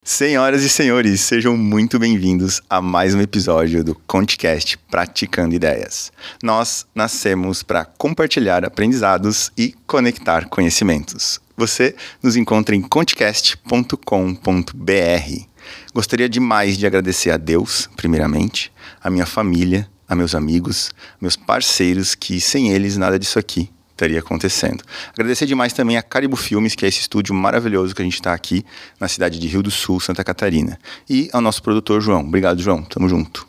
Senhoras e senhores, sejam muito bem-vindos a mais um episódio do ConteCast Praticando Ideias. Nós nascemos para compartilhar aprendizados e conectar conhecimentos. Você nos encontra em contecast.com.br. Gostaria demais de agradecer a Deus, primeiramente, a minha família, a meus amigos, meus parceiros, que sem eles nada disso aqui estaria acontecendo. Agradecer demais também a Caribou Filmes, que é esse estúdio maravilhoso que a gente está aqui na cidade de Rio do Sul, Santa Catarina. E ao nosso produtor, João. Obrigado, João. Tamo junto.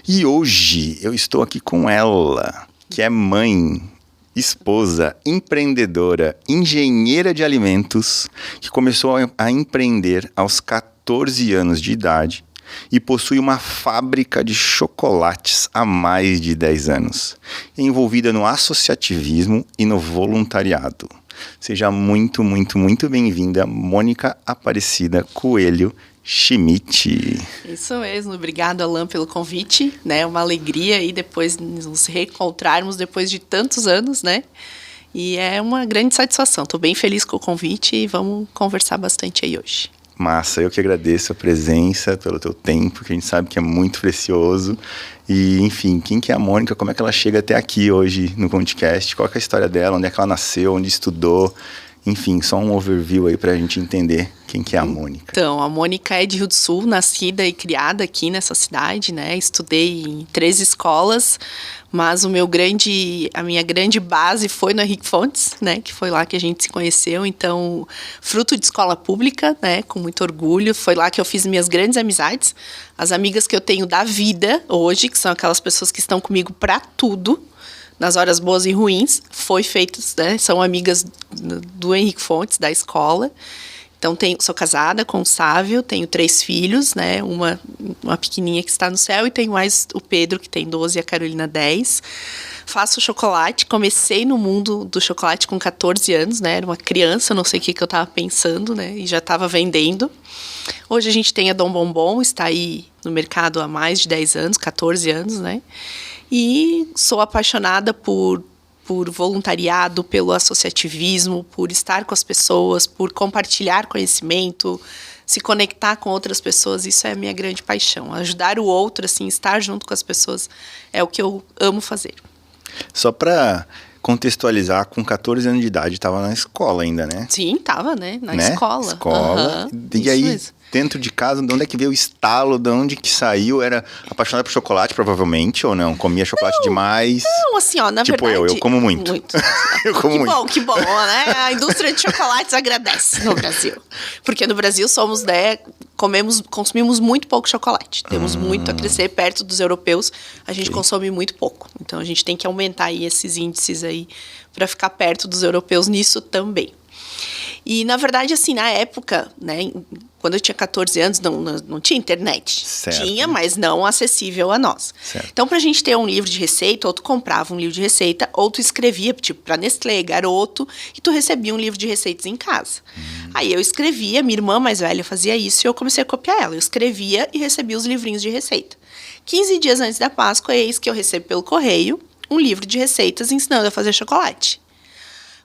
E hoje eu estou aqui com ela, que é mãe, esposa, empreendedora, engenheira de alimentos, que começou a empreender aos 14 anos de idade e possui uma fábrica de chocolates há mais de 10 anos, envolvida no associativismo e no voluntariado. Seja muito, muito, muito bem-vinda, Mônica Aparecida Coelho Schmidt. Isso mesmo, obrigado, Alan, pelo convite, né? Uma alegria aí depois nos reencontrarmos depois de tantos anos, né? E é uma grande satisfação. Estou bem feliz com o convite e vamos conversar bastante aí hoje. Massa, eu que agradeço a presença, pelo teu tempo, que a gente sabe que é muito precioso. E, enfim, quem que é a Mônica, como é que ela chega até aqui hoje no podcast, qual que é a história dela, onde é que ela nasceu, onde estudou, enfim, só um overview aí pra gente entender quem que é a Mônica. Então, a Mônica é de Rio do Sul, nascida e criada aqui nessa cidade, né? Estudei em 3 escolas, mas a minha grande base foi no Henrique Fontes, né? Que foi lá que a gente se conheceu. Então, fruto de escola pública, né? Com muito orgulho. Foi lá que eu fiz minhas grandes amizades. As amigas que eu tenho da vida hoje, que são aquelas pessoas que estão comigo pra tudo, nas horas boas e ruins, foi feitas, né? São amigas do Henrique Fontes, da escola. Então, sou casada com o Sávio, tenho 3 filhos, né? Uma pequenininha que está no céu e tenho mais o Pedro, que tem 12, e a Carolina, 10. Faço chocolate, comecei no mundo do chocolate com 14 anos, né? Era uma criança, não sei o que eu estava pensando, né? E já estava vendendo. Hoje a gente tem a Dom Bombom, está aí no mercado há mais de 10 anos, 14 anos, né? E sou apaixonada por voluntariado, pelo associativismo, por estar com as pessoas, por compartilhar conhecimento, se conectar com outras pessoas. Isso é a minha grande paixão. Ajudar o outro, assim, estar junto com as pessoas é o que eu amo fazer. Só para contextualizar, com 14 anos de idade, estava na escola ainda, né? Sim, estava, né? Na escola. E aí, mesmo. Dentro de casa, de onde é que veio o estalo, de onde que saiu? Era apaixonada por chocolate, provavelmente, ou não? Comia chocolate demais? Não, assim, ó, na verdade... Tipo eu como muito. Eu como muito. Que bom, né? A indústria de chocolates agradece no Brasil. Porque no Brasil somos, né, consumimos muito pouco chocolate. Temos muito a crescer perto dos europeus, a gente consome muito pouco. Então, a gente tem que aumentar aí esses índices aí para ficar perto dos europeus nisso também. E, na verdade, assim, na época, né, quando eu tinha 14 anos, não tinha internet. Certo. Tinha, mas não acessível a nós. Certo. Então, pra gente ter um livro de receita, ou tu comprava um livro de receita, ou tu escrevia, tipo, pra Nestlé, Garoto, e tu recebia um livro de receitas em casa. Aí eu escrevia, minha irmã mais velha fazia isso, e eu comecei a copiar ela. Eu escrevia e recebia os livrinhos de receita. 15 dias antes da Páscoa, eis que eu recebo pelo correio um livro de receitas ensinando a fazer chocolate.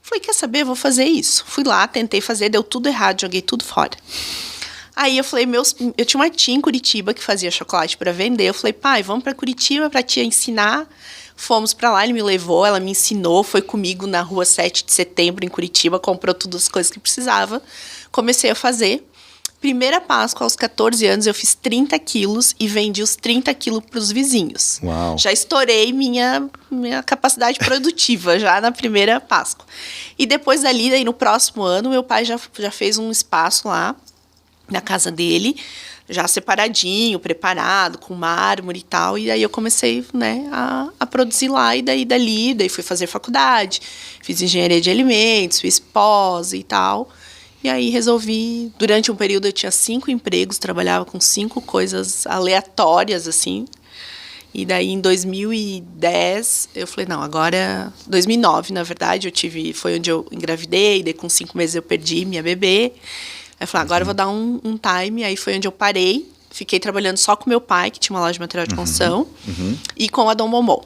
Falei, quer saber? Vou fazer isso. Fui lá, tentei fazer, deu tudo errado, joguei tudo fora. Aí eu falei, eu tinha uma tia em Curitiba que fazia chocolate para vender. Eu falei, pai, vamos para Curitiba para tia ensinar. Fomos para lá, ele me levou, ela me ensinou, foi comigo na rua 7 de setembro em Curitiba, comprou todas as coisas que precisava. Comecei a fazer. Primeira Páscoa, aos 14 anos, eu fiz 30 quilos e vendi os 30 quilos para os vizinhos. Uau. Já estourei minha capacidade produtiva, já na primeira Páscoa. E depois dali, daí no próximo ano, meu pai já fez um espaço lá, na casa dele, já separadinho, preparado, com mármore e tal. E aí eu comecei, né, a produzir lá. E daí fui fazer faculdade, fiz engenharia de alimentos, fiz pós e tal. E aí resolvi, durante um período eu tinha 5 empregos, trabalhava com 5 coisas aleatórias, assim. E daí em 2010, eu falei, não, agora... 2009, na verdade, foi onde eu engravidei, daí com 5 meses eu perdi minha bebê. Aí eu falei, agora eu vou dar um time, aí foi onde eu parei. Fiquei trabalhando só com meu pai, que tinha uma loja de material de construção, e com a Dom Bombom.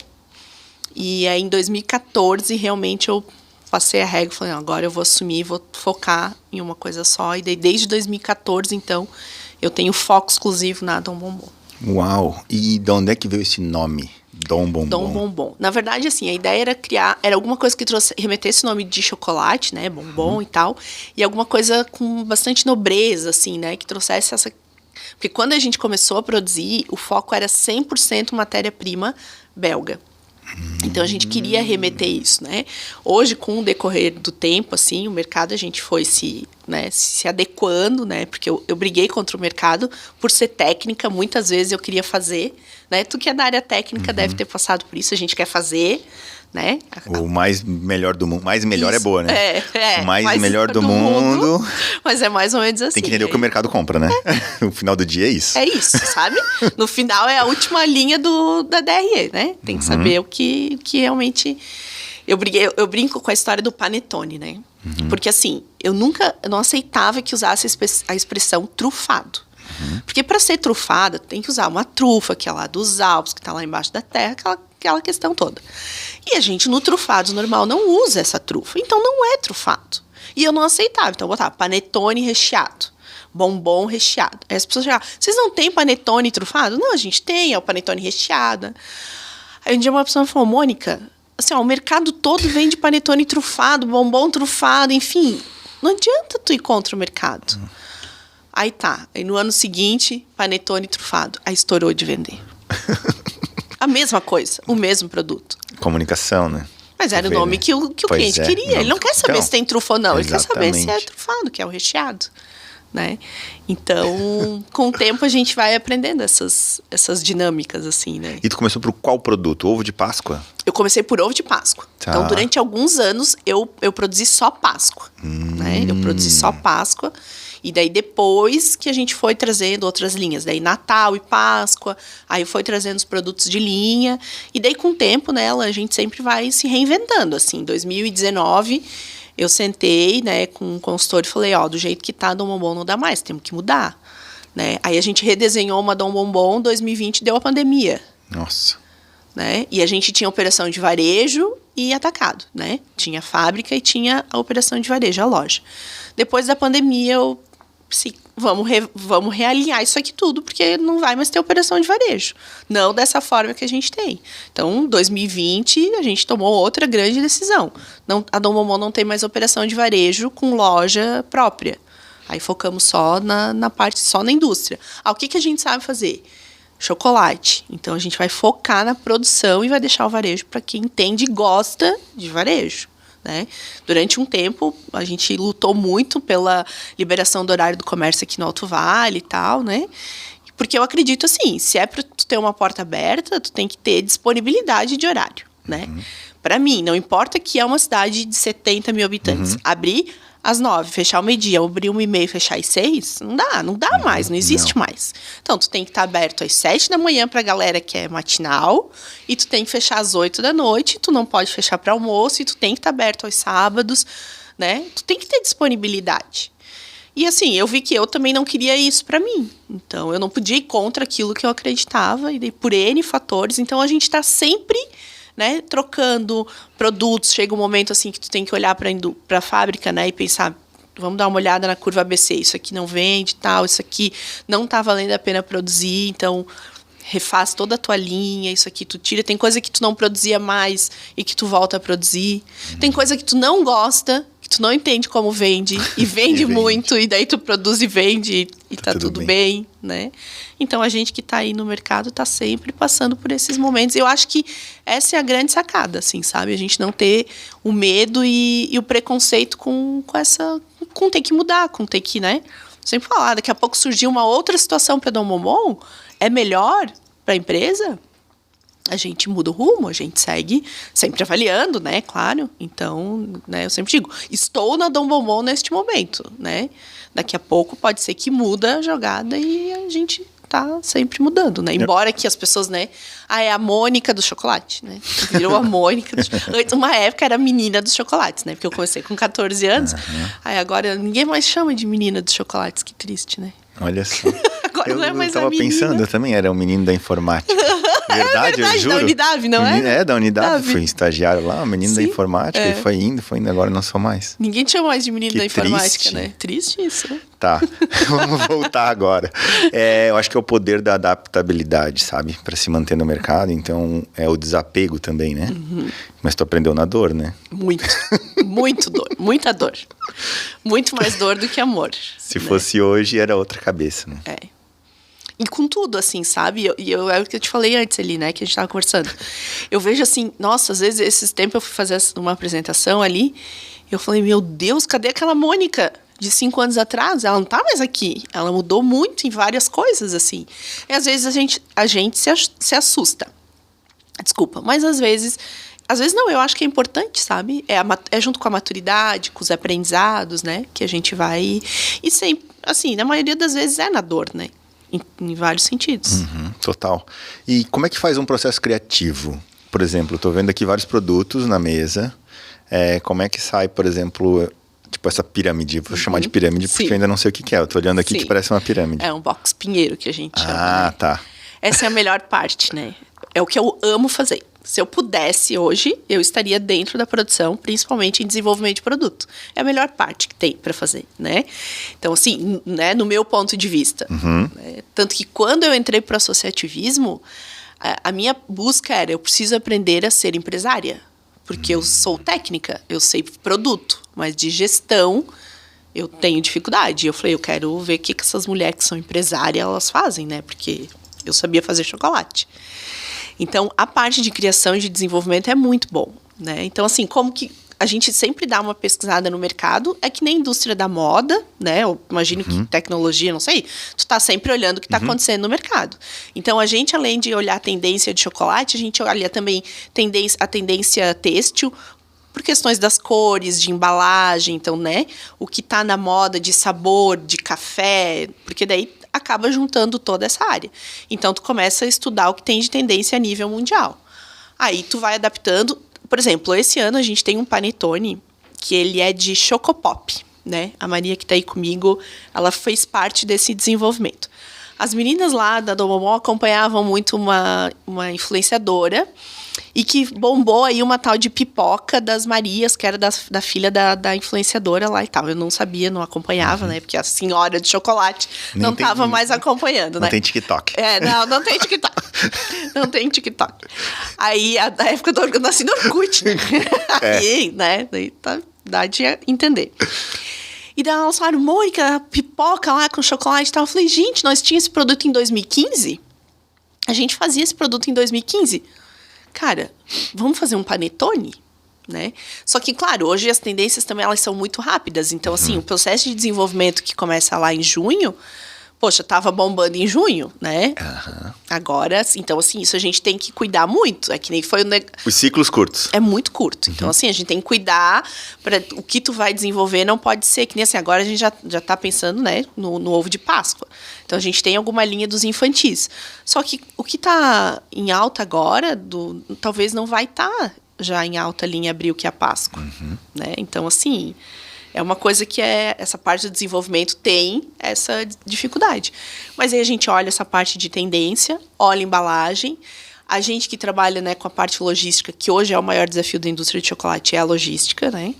E aí em 2014, realmente, eu passei a régua e falei, não, agora eu vou assumir, vou focar em uma coisa só. E daí, desde 2014, então, eu tenho foco exclusivo na Dom Bombom. Uau! E de onde é que veio esse nome? Dom Bombom. Dom Bombom. Na verdade, assim, a ideia era alguma coisa que remetesse o nome de chocolate, né? Bombom e tal. E alguma coisa com bastante nobreza, assim, né? Que trouxesse essa... Porque quando a gente começou a produzir, o foco era 100% matéria-prima belga. Então, a gente queria remeter isso, né? Hoje, com o decorrer do tempo, assim, o mercado, a gente foi se adequando, né? Porque eu briguei contra o mercado por ser técnica. Muitas vezes eu queria fazer, né? Tu que é da área técnica deve ter passado por isso. A gente quer fazer, né? O mais melhor do mundo. Mais melhor isso, é boa, né? É. O mais melhor do mundo. Mas é mais ou menos assim. Tem que entender o que o mercado compra, né? No final do dia é isso. É isso, sabe? No final é a última linha da DRE, né? Tem que saber o que realmente... Eu brinco com a história do panetone, né? Porque assim, eu não aceitava que usasse a expressão trufado. Porque para ser trufada, tem que usar uma trufa, que é lá dos Alpes, que tá lá embaixo da terra, aquela questão toda. E a gente, no trufado normal, não usa essa trufa. Então, não é trufado. E eu não aceitava. Então, eu botava panetone recheado. Bombom recheado. Aí as pessoas chegavam, vocês não têm panetone trufado? Não, a gente tem, é o panetone recheado. Aí um dia uma pessoa me falou, Mônica, assim, ó, o mercado todo vende panetone trufado, bombom trufado, enfim. Não adianta tu ir contra o mercado. Aí tá. Aí no ano seguinte, panetone trufado. Aí estourou de vender. A mesma coisa, o mesmo produto. Comunicação, né? Mas era o nome que o cliente queria. Não, ele não quer saber então, se tem trufa ou não. exatamente. Ele quer saber se é trufado, que é o recheado. Né? Então, com o tempo, a gente vai aprendendo essas dinâmicas, assim, né? E tu começou por qual produto? Ovo de Páscoa? Eu comecei por ovo de Páscoa. Tá. Então, durante alguns anos, eu produzi só Páscoa. Né? Eu produzi só Páscoa. E daí, depois que a gente foi trazendo outras linhas. Daí, Natal e Páscoa. Aí, foi trazendo os produtos de linha. E daí, com o tempo, né, a gente sempre vai se reinventando. Assim, em 2019, eu sentei, né, com um consultor e falei, ó, do jeito que tá, Dom Bombom não dá mais, temos que mudar. Né? Aí, a gente redesenhou uma Dom Bombom, 2020 deu a pandemia. Nossa. Né? E a gente tinha operação de varejo e atacado, né? Tinha fábrica e tinha a operação de varejo, a loja. Depois da pandemia, sim, vamos realinhar isso aqui tudo, porque não vai mais ter operação de varejo. Não dessa forma que a gente tem. Então, 2020, a gente tomou outra grande decisão. A Dom Bombom não tem mais operação de varejo com loja própria. Aí focamos só na parte, só na indústria. O que a gente sabe fazer? Chocolate. Então, a gente vai focar na produção e vai deixar o varejo para quem entende e gosta de varejo. Né? Durante um tempo, a gente lutou muito pela liberação do horário do comércio aqui no Alto Vale e tal, né? Porque eu acredito assim, se é para tu ter uma porta aberta, tu tem que ter disponibilidade de horário, né? Para mim, não importa que é uma cidade de 70 mil habitantes, abrir às 9, fechar ao meio-dia, abrir 1h30, fechar às 6, não dá mais, não existe mais. Então, tu tem que estar aberto às 7 da manhã pra galera que é matinal, e tu tem que fechar às 8 da noite, tu não pode fechar para almoço, e tu tem que estar aberto aos sábados, né? Tu tem que ter disponibilidade. E assim, eu vi que eu também não queria isso para mim. Então, eu não podia ir contra aquilo que eu acreditava, e daí por N fatores. Então, a gente está sempre, né, trocando produtos. Chega um momento assim que tu tem que olhar para a fábrica, né, e pensar, vamos dar uma olhada na curva ABC, isso aqui não vende, tal, isso aqui não está valendo a pena produzir, então refaz toda a tua linha, isso aqui tu tira. Tem coisa que tu não produzia mais e que tu volta a produzir. Tem coisa que tu não gosta, que tu não entende como vende e vende muito, e daí tu produz e vende e tá tudo bem, né? Então, a gente que tá aí no mercado tá sempre passando por esses momentos. Eu acho que essa é a grande sacada, assim, sabe? A gente não ter o medo e o preconceito com ter que mudar, com ter que, né? Sempre falar, daqui a pouco surgiu uma outra situação para Dom Bombom, é melhor para a empresa, a gente muda o rumo, a gente segue sempre avaliando, né, claro. Então, né, eu sempre digo, estou na Dom Bombom neste momento, né? Daqui a pouco pode ser que muda a jogada e a gente tá sempre mudando, né? Embora que as pessoas, né, é a Mônica do chocolate, né? Virou a Mônica do chocolate. Antes, uma época era a menina dos chocolates, né? Porque eu comecei com 14 anos. Aí agora ninguém mais chama de menina dos chocolates, que triste, né? Olha só. Agora não é mais eu tava pensando, eu também era um menino da informática. Verdade, eu juro. Da Unidade, não é? É, da Unidade. Unidade. Fui estagiário lá, menino da Sim, informática, e foi indo, agora não sou mais. Ninguém te chama mais de menino Que da informática, triste. né? Triste isso, né? Tá, vamos voltar agora. Eu acho que é o poder da adaptabilidade, sabe? Para se manter no mercado, então é o desapego também, né? Mas tu aprendeu na dor, né? Muito dor, muita dor. Muito mais dor do que amor. Se fosse hoje, era outra cabeça, né? E com tudo, assim, sabe? É o que eu te falei antes ali, né? Que a gente tava conversando. Eu vejo assim, nossa, às vezes, esses tempos eu fui fazer uma apresentação ali, eu falei, meu Deus, cadê aquela Mônica de 5 anos atrás? Ela não tá mais aqui. Ela mudou muito em várias coisas, assim. E às vezes a gente se assusta. Desculpa, mas às vezes não, eu acho que é importante, sabe? É junto com a maturidade, com os aprendizados, né? Que a gente vai... E sempre, assim, na maioria das vezes é na dor, né? Em vários sentidos. Total. E como é que faz um processo criativo? Por exemplo, estou vendo aqui vários produtos na mesa. Como é que sai, por exemplo, tipo essa pirâmide? Vou chamar de pirâmide porque eu ainda não sei o que é. Eu tô olhando aqui que parece uma pirâmide. É um box pinheiro que a gente chama. Ah, né? tá. Essa é a melhor parte, né? É o que eu amo fazer. Se eu pudesse hoje, eu estaria dentro da produção, principalmente em desenvolvimento de produto. É a melhor parte que tem para fazer, né? Então, assim, né, no meu ponto de vista. Né? Tanto que quando eu entrei para o associativismo, a minha busca era, eu preciso aprender a ser empresária. Porque eu sou técnica, eu sei produto, mas de gestão eu tenho dificuldade. Eu falei, eu quero ver o que essas mulheres que são empresárias, elas fazem, né? Porque eu sabia fazer chocolate. Então, a parte de criação e de desenvolvimento é muito bom, né? Então, assim, como que a gente sempre dá uma pesquisada no mercado, é que nem a indústria da moda, né? Eu imagino que tecnologia, não sei, tu tá sempre olhando o que está acontecendo no mercado. Então, a gente, além de olhar a tendência de chocolate, a gente olha também a tendência têxtil, por questões das cores, de embalagem, então, né? O que tá na moda de sabor, de café, porque daí acaba juntando toda essa área. Então, tu começa a estudar o que tem de tendência a nível mundial. Aí, tu vai adaptando. Por exemplo, esse ano a gente tem um panetone que ele é de chocopop, né? A Maria que tá aí comigo, ela fez parte desse desenvolvimento. As meninas lá da Domomó acompanhavam muito uma influenciadora e que bombou aí uma tal de pipoca das Marias, que era da filha da influenciadora lá e tal. Eu não sabia, não acompanhava, né? Porque a senhora de chocolate não estava mais acompanhando, né? Não tem TikTok. Não tem TikTok. Não tem TikTok. Aí, da época eu nasci no Orkut, né? Aí, né? Daí dá de entender. E daí elas falaram, Mônica, pipoca lá com chocolate e tal. Eu falei, gente, nós tínhamos esse produto em 2015? A gente fazia esse produto em 2015. Cara, vamos fazer um panetone? Né? Só que, claro, hoje as tendências também elas são muito rápidas. Então, assim, o processo de desenvolvimento que começa lá em junho, poxa, tava bombando em junho, né? Agora, então, assim, isso a gente tem que cuidar muito. É que nem foi Os ciclos curtos. É muito curto. Então, assim, a gente tem que cuidar para o que tu vai desenvolver não pode ser que nem assim. Agora a gente já tá pensando, né, no ovo de Páscoa. Então, a gente tem alguma linha dos infantis. Só que o que tá em alta agora, talvez não vai estar já em alta linha em abril, que é a Páscoa. Né? Então, assim, é uma coisa que essa parte do desenvolvimento tem essa dificuldade. Mas aí a gente olha essa parte de tendência, olha a embalagem. A gente que trabalha, né, com a parte logística, que hoje é o maior desafio da indústria de chocolate, é a logística, né?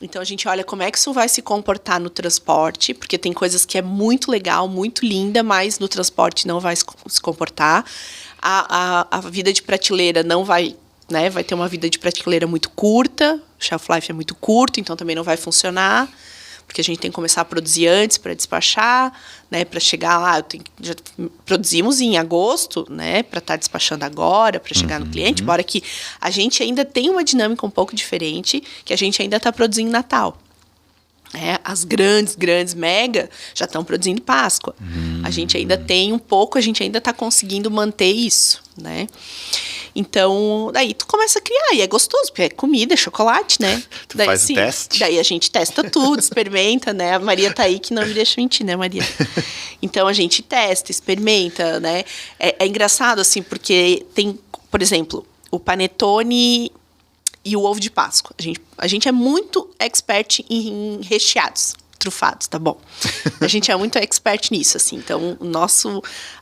Então, a gente olha como é que isso vai se comportar no transporte, porque tem coisas que é muito legal, muito linda, mas no transporte não vai se comportar. A vida de prateleira não vai... Né, vai ter uma vida de prateleira muito curta, o shelf life é muito curto, então também não vai funcionar, porque a gente tem que começar a produzir antes para despachar, né, para chegar lá, já produzimos em agosto, né, para estar despachando agora, para chegar no cliente, embora que a gente ainda tem uma dinâmica um pouco diferente, que a gente ainda está produzindo em Natal. As grandes mega já estão produzindo Páscoa. A gente ainda tem um pouco, a gente ainda está conseguindo manter isso, né? Então, daí tu começa a criar, e é gostoso, porque é comida, é chocolate, né? Tu faz o teste. Daí a gente testa tudo, experimenta, né? A Maria tá aí que não me deixa mentir, né, Maria? Então, a gente testa, experimenta, né? É engraçado, assim, porque tem, por exemplo, o panetone e o ovo de Páscoa. A gente é muito expert em recheados. trufados, tá bom? A gente é muito expert nisso, assim. Então,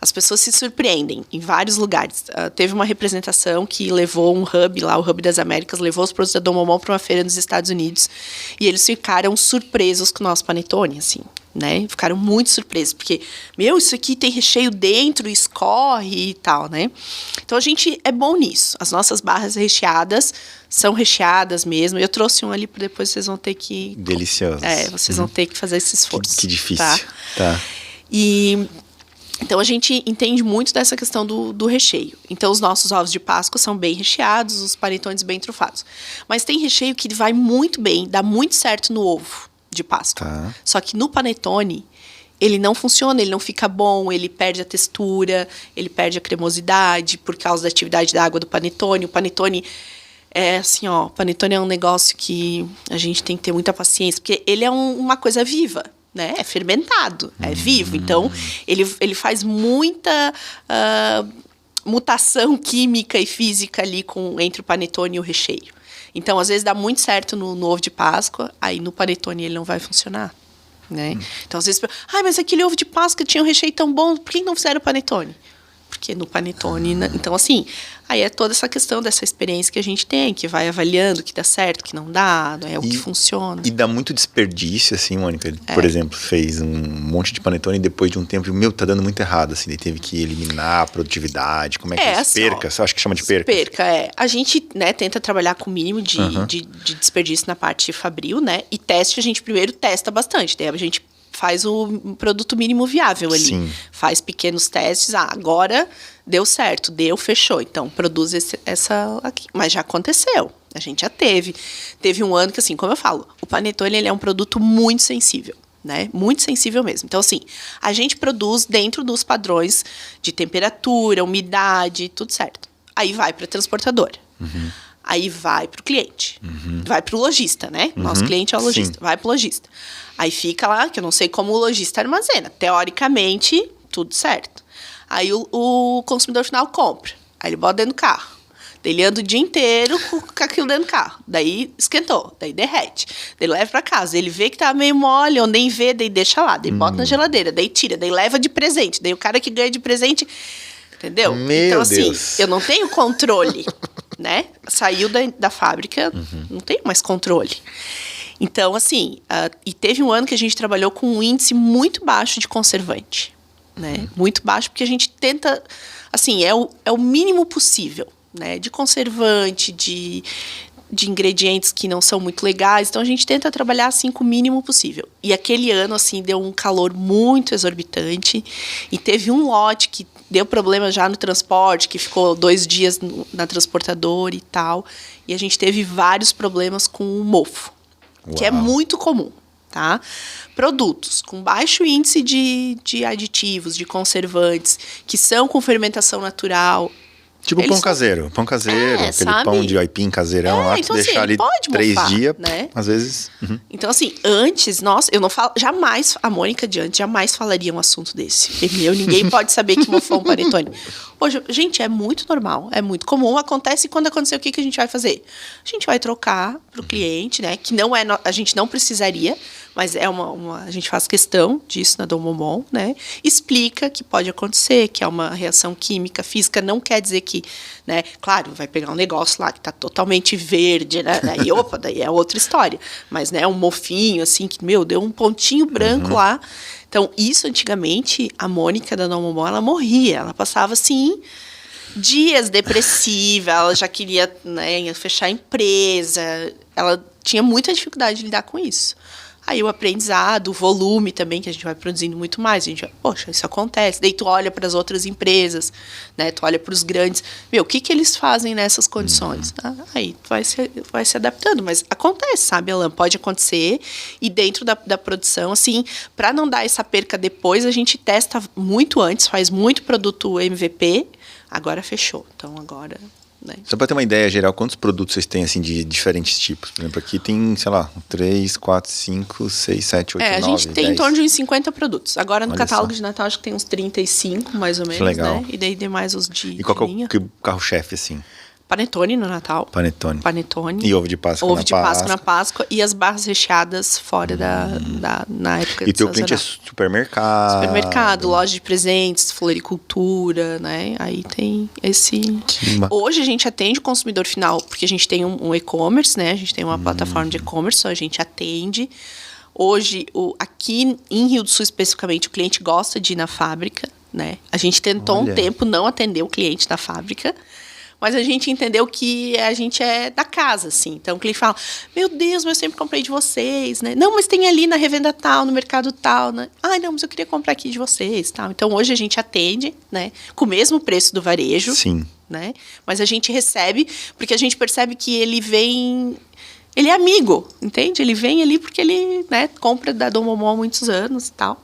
as pessoas se surpreendem em vários lugares. Teve uma representação que levou um hub lá, o Hub das Américas, levou os produtos da Dom Momon para uma feira nos Estados Unidos e eles ficaram surpresos com o nosso panetone, assim, né? Ficaram muito surpresos, porque, isso aqui tem recheio dentro, escorre e tal, né? Então, a gente é bom nisso. As nossas barras recheadas são recheadas mesmo. Eu trouxe um ali, depois vocês vão ter que... Delicioso. Vocês vão ter que fazer esse esforço. Que difícil. Tá? E... Então, a gente entende muito dessa questão do recheio. Então, os nossos ovos de Páscoa são bem recheados, os panetones bem trufados. Mas tem recheio que vai muito bem, dá muito certo no ovo de Páscoa. Tá. Só que no panetone, ele não funciona, ele não fica bom, ele perde a textura, ele perde a cremosidade por causa da atividade da água do panetone. O panetone é assim, o panetone é um negócio que a gente tem que ter muita paciência, porque ele é uma coisa viva, né? É fermentado, é vivo. Então, ele faz muita mutação química e física ali entre o panetone e o recheio. Então, às vezes, dá muito certo no ovo de Páscoa, aí no panetone ele não vai funcionar, né? Então, às vezes, mas aquele ovo de Páscoa tinha um recheio tão bom, por que não fizeram panetone? Porque no panetone... Então, assim, aí é toda essa questão dessa experiência que a gente tem, que vai avaliando o que dá certo, o que não dá, o que funciona. E dá muito desperdício, assim, Mônica. Ele, por exemplo, fez um monte de panetone e depois de um tempo, tá dando muito errado, assim. Ele teve que eliminar a produtividade. Como é que é? Assim, Percas? Acho que chama de percas. A gente, né, tenta trabalhar com o mínimo de desperdício na parte fabril, né? E teste, a gente primeiro testa bastante. Daí a gente faz o produto mínimo viável ali. Sim. Faz pequenos testes. Agora deu certo, fechou. Então, produz essa aqui. Mas já aconteceu. A gente já teve. Teve um ano que, assim, como eu falo, o panetone ele é um produto muito sensível, né? Muito sensível mesmo. Então, assim, a gente produz dentro dos padrões de temperatura, umidade, tudo certo. Aí vai para a transportadora. Aí vai para o cliente. Vai para o lojista, né? Nosso cliente é o lojista. Sim. Vai para o lojista. Aí fica lá, que eu não sei como o lojista armazena. Teoricamente, tudo certo. Aí o consumidor final compra. Aí ele bota dentro do carro. Daí ele anda o dia inteiro com aquilo dentro do carro. Daí esquentou, daí derrete. Daí leva pra casa. Ele vê que tá meio mole, ou nem vê, daí deixa lá. Daí bota na geladeira, daí tira, daí leva de presente. Daí o cara que ganha de presente... Entendeu? Então, assim, eu não tenho controle, né? Saiu da fábrica, não tenho mais controle. Então, assim, e teve um ano que a gente trabalhou com um índice muito baixo de conservante, né? Muito baixo, porque a gente tenta, assim, é o mínimo possível, né? De conservante, de ingredientes que não são muito legais. Então, a gente tenta trabalhar, assim, com o mínimo possível. E aquele ano, assim, deu um calor muito exorbitante. E teve um lote que deu problema já no transporte, que ficou 2 dias na transportadora e tal. E a gente teve vários problemas com o mofo. Uau. Que é muito comum, tá? Produtos com baixo índice de aditivos, de conservantes, que são com fermentação natural. Tipo pão caseiro, aquele sabe? Pão de aipim caseirão lá, então, que deixar assim, ali 3 dias, né? Às vezes... Então, assim, antes, eu não falo, jamais, a Mônica de antes jamais falaria um assunto desse. Porque, ninguém pode saber que mofou um panetone. Hoje, gente, é muito normal, é muito comum. Acontece, quando acontecer, o que a gente vai fazer? A gente vai trocar pro cliente, né? Que não é, a gente não precisaria, mas é a gente faz questão disso na Dom Momon, né? Explica que pode acontecer, que é uma reação química, física, não quer dizer que, né? Claro, vai pegar um negócio lá que tá totalmente verde, né? Daí é outra história. Mas, né, um mofinho, assim, que, deu um pontinho branco lá. Então, isso, antigamente, a Mônica da Dom Momon, ela morria. Ela passava, assim, dias depressiva, ela já queria, né, fechar a empresa. Ela tinha muita dificuldade de lidar com isso. Aí o aprendizado, o volume também, que a gente vai produzindo muito mais. A gente vai, poxa, isso acontece. Daí tu olha para as outras empresas, né? Tu olha para os grandes. O que eles fazem nessas condições? Aí tu vai se adaptando. Mas acontece, sabe, Alan? Pode acontecer. E dentro da produção, assim, para não dar essa perca depois, a gente testa muito antes, faz muito produto MVP. Agora fechou. Então, agora... Né? Só para ter uma ideia geral, quantos produtos vocês têm, assim, de diferentes tipos? Por exemplo, aqui tem, sei lá, 3, 4, 5, 6, 7, 8, 9, 10. A gente tem em torno de uns 50 produtos. Agora, no Olha catálogo só. de Natal, acho que tem uns 35, mais ou menos, legal. né? E daí tem mais os de E qual que é linha. o carro-chefe, assim? Panetone no Natal. Panetone. Panetone. E ovo de Páscoa Ovo na de Páscoa Páscoa. na Páscoa. E as barras recheadas fora na época E de teu cliente é sazonal. supermercado. Supermercado, loja de presentes, floricultura, né? Aí tem esse... Hoje a gente atende o consumidor final, porque a gente tem um e-commerce, né? A gente tem uma plataforma de e-commerce, então a gente atende. Hoje, aqui em Rio do Sul especificamente, o cliente gosta de ir na fábrica, né? A gente tentou um tempo não atender o cliente da fábrica, mas a gente entendeu que a gente é da casa, assim. Então, o cliente fala, meu Deus, mas eu sempre comprei de vocês, né? Não, mas tem ali na revenda tal, no mercado tal, né? Ai, não, mas eu queria comprar aqui de vocês, tal. Então, hoje a gente atende, né? Com o mesmo preço do varejo. Sim. Né? Mas a gente recebe, porque a gente percebe que ele vem... Ele é amigo, entende? Ele vem ali porque ele, né, compra da Dom Momô há muitos anos e tal.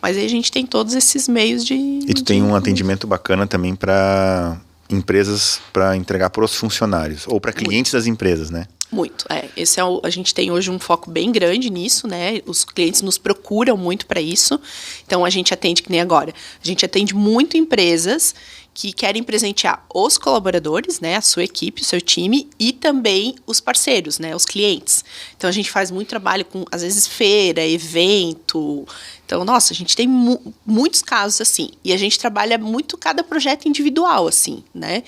Mas aí a gente tem todos esses meios de... E tu tem um atendimento bacana também para empresas, para entregar para os funcionários, ou para clientes das empresas, né? Muito, esse a gente tem hoje um foco bem grande nisso, né? Os clientes nos procuram muito para isso. Então, a gente atende, que nem agora, a gente atende muito empresas que querem presentear os colaboradores, né? A sua equipe, o seu time, e também os parceiros, né? Os clientes. Então, a gente faz muito trabalho com, às vezes, feira, evento. Então, nossa, a gente tem muitos casos assim. E a gente trabalha muito cada projeto individual, assim, né?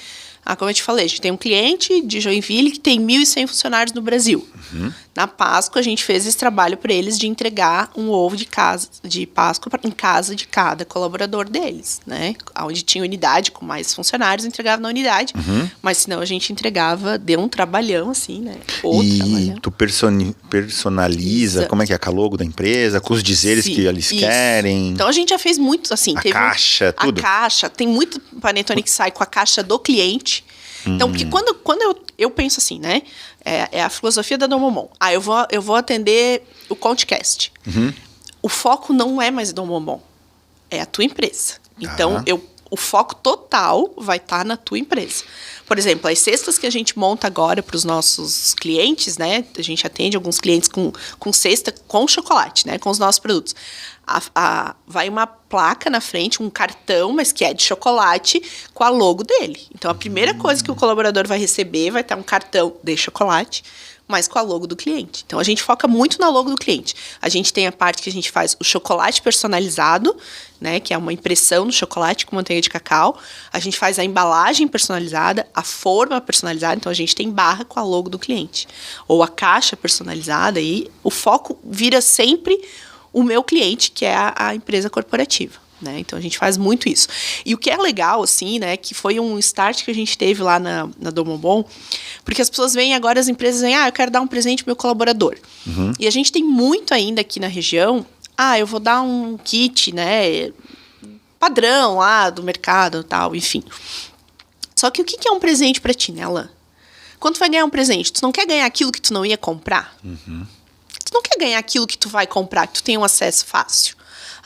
Como eu te falei, a gente tem um cliente de Joinville que tem 1.100 funcionários no Brasil. Na Páscoa, a gente fez esse trabalho para eles de entregar um ovo de Páscoa em casa de cada colaborador deles, né? Onde tinha unidade com mais funcionários, entregava na unidade. Mas senão a gente entregava, deu um trabalhão, assim, né? E tu personaliza, como é que é? Com a logo da empresa, com os dizeres que eles querem. Então a gente já fez muito, assim. A caixa, tudo. A caixa, tem muito panetone que sai com a caixa do cliente. Então, porque quando eu penso assim, né? É a filosofia da Dom Momô. Eu vou atender o Contcast. O foco não é mais Dom Momô. É a tua empresa. Então, o foco total vai estar na tua empresa. Por exemplo, as cestas que a gente monta agora para os nossos clientes, né? A gente atende alguns clientes com cesta com chocolate, né? Com os nossos produtos. Vai uma placa na frente, um cartão, mas que é de chocolate, com a logo dele. Então, a primeira coisa que o colaborador vai receber vai estar um cartão de chocolate, mas com a logo do cliente. Então, a gente foca muito na logo do cliente. A gente tem a parte que a gente faz o chocolate personalizado, né, que é uma impressão do chocolate com manteiga de cacau. A gente faz a embalagem personalizada, a forma personalizada. Então, a gente tem barra com a logo do cliente. Ou a caixa personalizada. E o foco vira sempre o meu cliente, que é a empresa corporativa, né? Então, a gente faz muito isso. E o que é legal, assim, né, que foi um start que a gente teve lá na Dom Momô, porque as pessoas veem agora, as empresas veem, eu quero dar um presente pro meu colaborador. E a gente tem muito ainda aqui na região, eu vou dar um kit, né, padrão lá do mercado e tal, enfim. Só que o que é um presente para ti, né, Alain? Quando tu vai ganhar um presente, tu não quer ganhar aquilo que tu não ia comprar? Tu não quer ganhar aquilo que tu vai comprar, que tu tem um acesso fácil.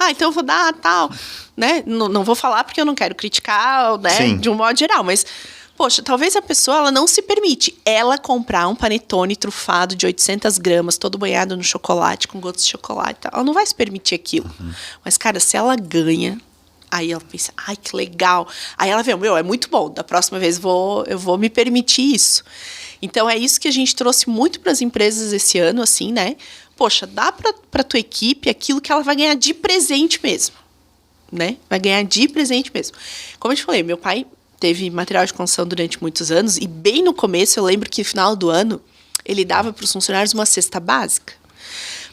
Então eu vou dar tal, né? Não vou falar porque eu não quero criticar, né? De um modo geral, mas, poxa, talvez a pessoa ela não se permite ela comprar um panetone trufado de 800 gramas, todo banhado no chocolate, com gotas de chocolate. Ela não vai se permitir aquilo. Mas, cara, se ela ganha, aí ela pensa, que legal. Aí ela vê, é muito bom, da próxima vez eu vou me permitir isso. Então, é isso que a gente trouxe muito para as empresas esse ano, assim, né? Poxa, dá para tua equipe aquilo que ela vai ganhar de presente mesmo, né? Vai ganhar de presente mesmo. Como eu te falei, meu pai teve material de construção durante muitos anos e bem no começo, eu lembro que no final do ano, ele dava para os funcionários uma cesta básica.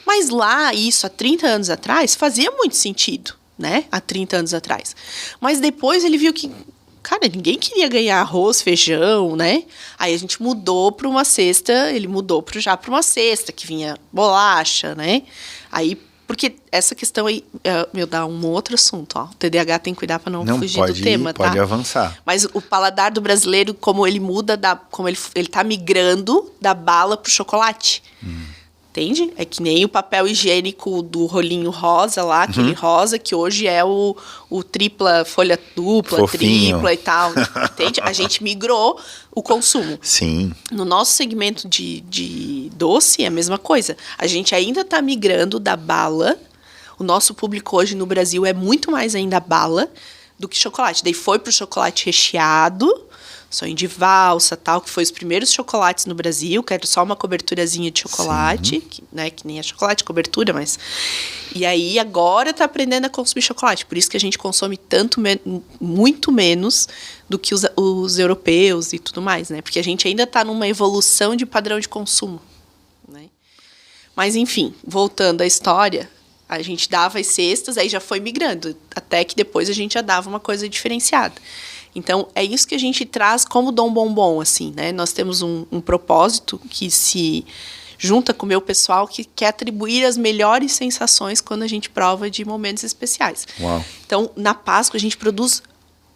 Mas lá, isso há 30 anos atrás, fazia muito sentido, né? Há 30 anos atrás. Mas depois ele viu que, cara, ninguém queria ganhar arroz, feijão, né? Aí a gente mudou para uma cesta, ele mudou já para uma cesta, que vinha bolacha, né? Aí, porque essa questão aí, dá um outro assunto, ó. O TDAH tem que cuidar para não fugir do tema, tá? Pode avançar. Mas o paladar do brasileiro, como ele muda, como ele tá migrando da bala pro chocolate. Entende? É que nem o papel higiênico do rolinho rosa lá, aquele rosa, que hoje é o tripla, folha dupla, fofinho, tripla e tal. Entende? A gente migrou o consumo. Sim. No nosso segmento de doce, é a mesma coisa. A gente ainda está migrando da bala. O nosso público hoje no Brasil é muito mais ainda bala do que chocolate. Daí foi pro chocolate recheado, Sonho de Valsa, tal, que foi os primeiros chocolates no Brasil, que era só uma coberturazinha de chocolate, que nem é chocolate, cobertura, mas... E aí, agora tá aprendendo a consumir chocolate. Por isso que a gente consome muito menos do que os europeus e tudo mais, né? Porque a gente ainda tá numa evolução de padrão de consumo, né? Mas, enfim, voltando à história, a gente dava as cestas, aí já foi migrando, até que depois a gente já dava uma coisa diferenciada. Então, é isso que a gente traz como Dom Bombom, assim, né? Nós temos um propósito que se junta com o meu pessoal, que quer atribuir as melhores sensações quando a gente prova de momentos especiais. Uau. Então, na Páscoa, a gente produz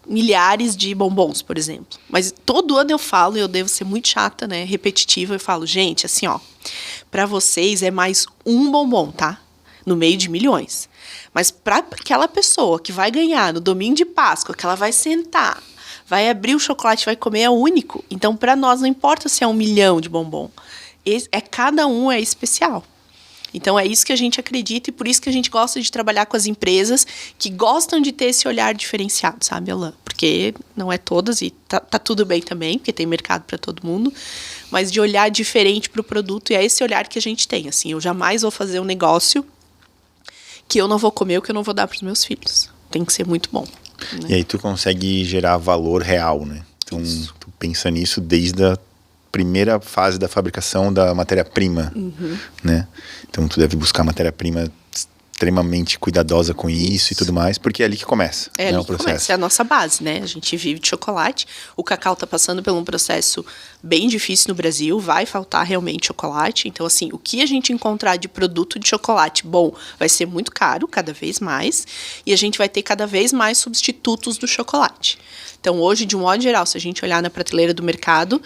milhares de bombons, por exemplo. Mas todo ano eu falo, e eu devo ser muito chata, né? Repetitiva, eu falo, gente, assim, ó, para vocês é mais um bombom, tá? No meio de milhões. Mas para aquela pessoa que vai ganhar no domingo de Páscoa, que ela vai sentar, vai abrir o chocolate, vai comer, é único. Então, para nós, não importa se é 1 milhão de bombom. Cada um é especial. Então, é isso que a gente acredita e por isso que a gente gosta de trabalhar com as empresas que gostam de ter esse olhar diferenciado, sabe, Alain? Porque não é todas e tá tudo bem também, porque tem mercado para todo mundo, mas de olhar diferente para o produto, e é esse olhar que a gente tem. Assim, eu jamais vou fazer um negócio que eu não vou comer ou que eu não vou dar para os meus filhos. Tem que ser muito bom. Né? E aí tu consegue gerar valor real, né? Então, tu pensa nisso desde a primeira fase da fabricação da matéria-prima, né? Então, tu deve buscar matéria-prima extremamente cuidadosa com isso e tudo mais, porque é ali que começa, é né, ali o processo. Começa, é a nossa base, né? A gente vive de chocolate. O cacau está passando por um processo bem difícil no Brasil, vai faltar realmente chocolate. Então, assim, o que a gente encontrar de produto de chocolate bom vai ser muito caro, cada vez mais, e a gente vai ter cada vez mais substitutos do chocolate. Então, hoje, de um modo geral, se a gente olhar na prateleira do mercado,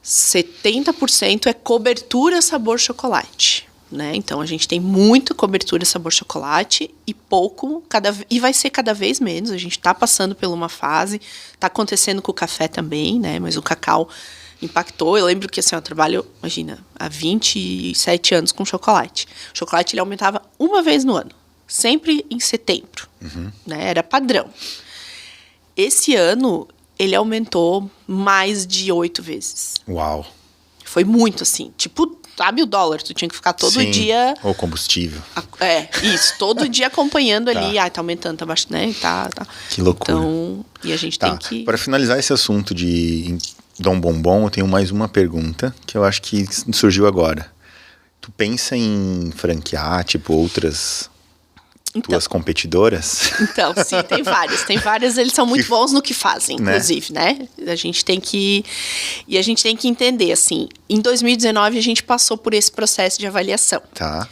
70% é cobertura sabor chocolate. Né? Então, a gente tem muita cobertura sabor chocolate e pouco, e vai ser cada vez menos. A gente está passando por uma fase, está acontecendo com o café também, né? Mas o cacau impactou. Eu lembro que assim, eu trabalho, imagina, há 27 anos com chocolate. O chocolate ele aumentava uma vez no ano, sempre em setembro. Né? Era padrão. Esse ano, ele aumentou mais de 8 vezes. Uau! Foi muito assim, tipo... Sabe o dólar? Tu tinha que ficar todo dia... Ou combustível. Isso. Todo dia acompanhando ali. Tá aumentando, tá baixo, né? Tá. Que loucura. Então, e a gente tem que... Para finalizar esse assunto de Dom Bombom, eu tenho mais uma pergunta que eu acho que surgiu agora. Tu pensa em franquear, tipo, outras... tuas competidoras? Então, sim, tem várias. Tem várias, eles são muito bons no que fazem, inclusive, né? A gente tem que entender, assim, em 2019 a gente passou por esse processo de avaliação. Tá.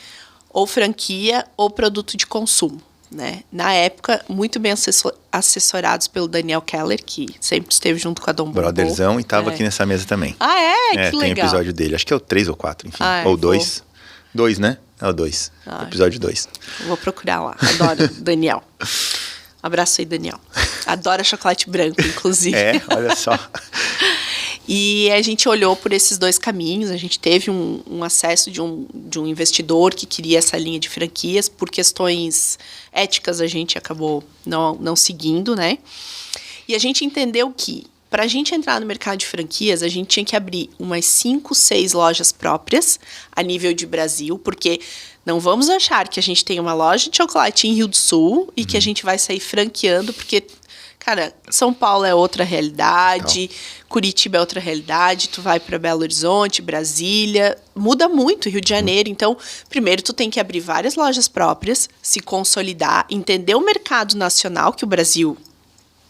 Ou franquia ou produto de consumo, né? Na época, muito bem assessorados pelo Daniel Keller, que sempre esteve junto com a Dom Bombom. Brotherzão, e tava aqui nessa mesa também. Ah, é? Que legal. Tem episódio dele, acho que é o 3 ou 4, enfim. Ou 2. 2, né? É o 2. Episódio 2. Vou procurar lá. Adoro Daniel. Abraço aí, Daniel. Adora chocolate branco, inclusive. Olha só. E a gente olhou por esses dois caminhos. A gente teve um acesso de um investidor que queria essa linha de franquias. Por questões éticas, a gente acabou não seguindo, né? E a gente entendeu que, para a gente entrar no mercado de franquias, a gente tinha que abrir umas 5, 6 lojas próprias a nível de Brasil, porque não vamos achar que a gente tem uma loja de chocolate em Rio do Sul e que a gente vai sair franqueando, porque, cara, São Paulo é outra realidade, Curitiba é outra realidade, tu vai para Belo Horizonte, Brasília, muda muito, Rio de Janeiro. Então, primeiro tu tem que abrir várias lojas próprias, se consolidar, entender o mercado nacional, que o Brasil...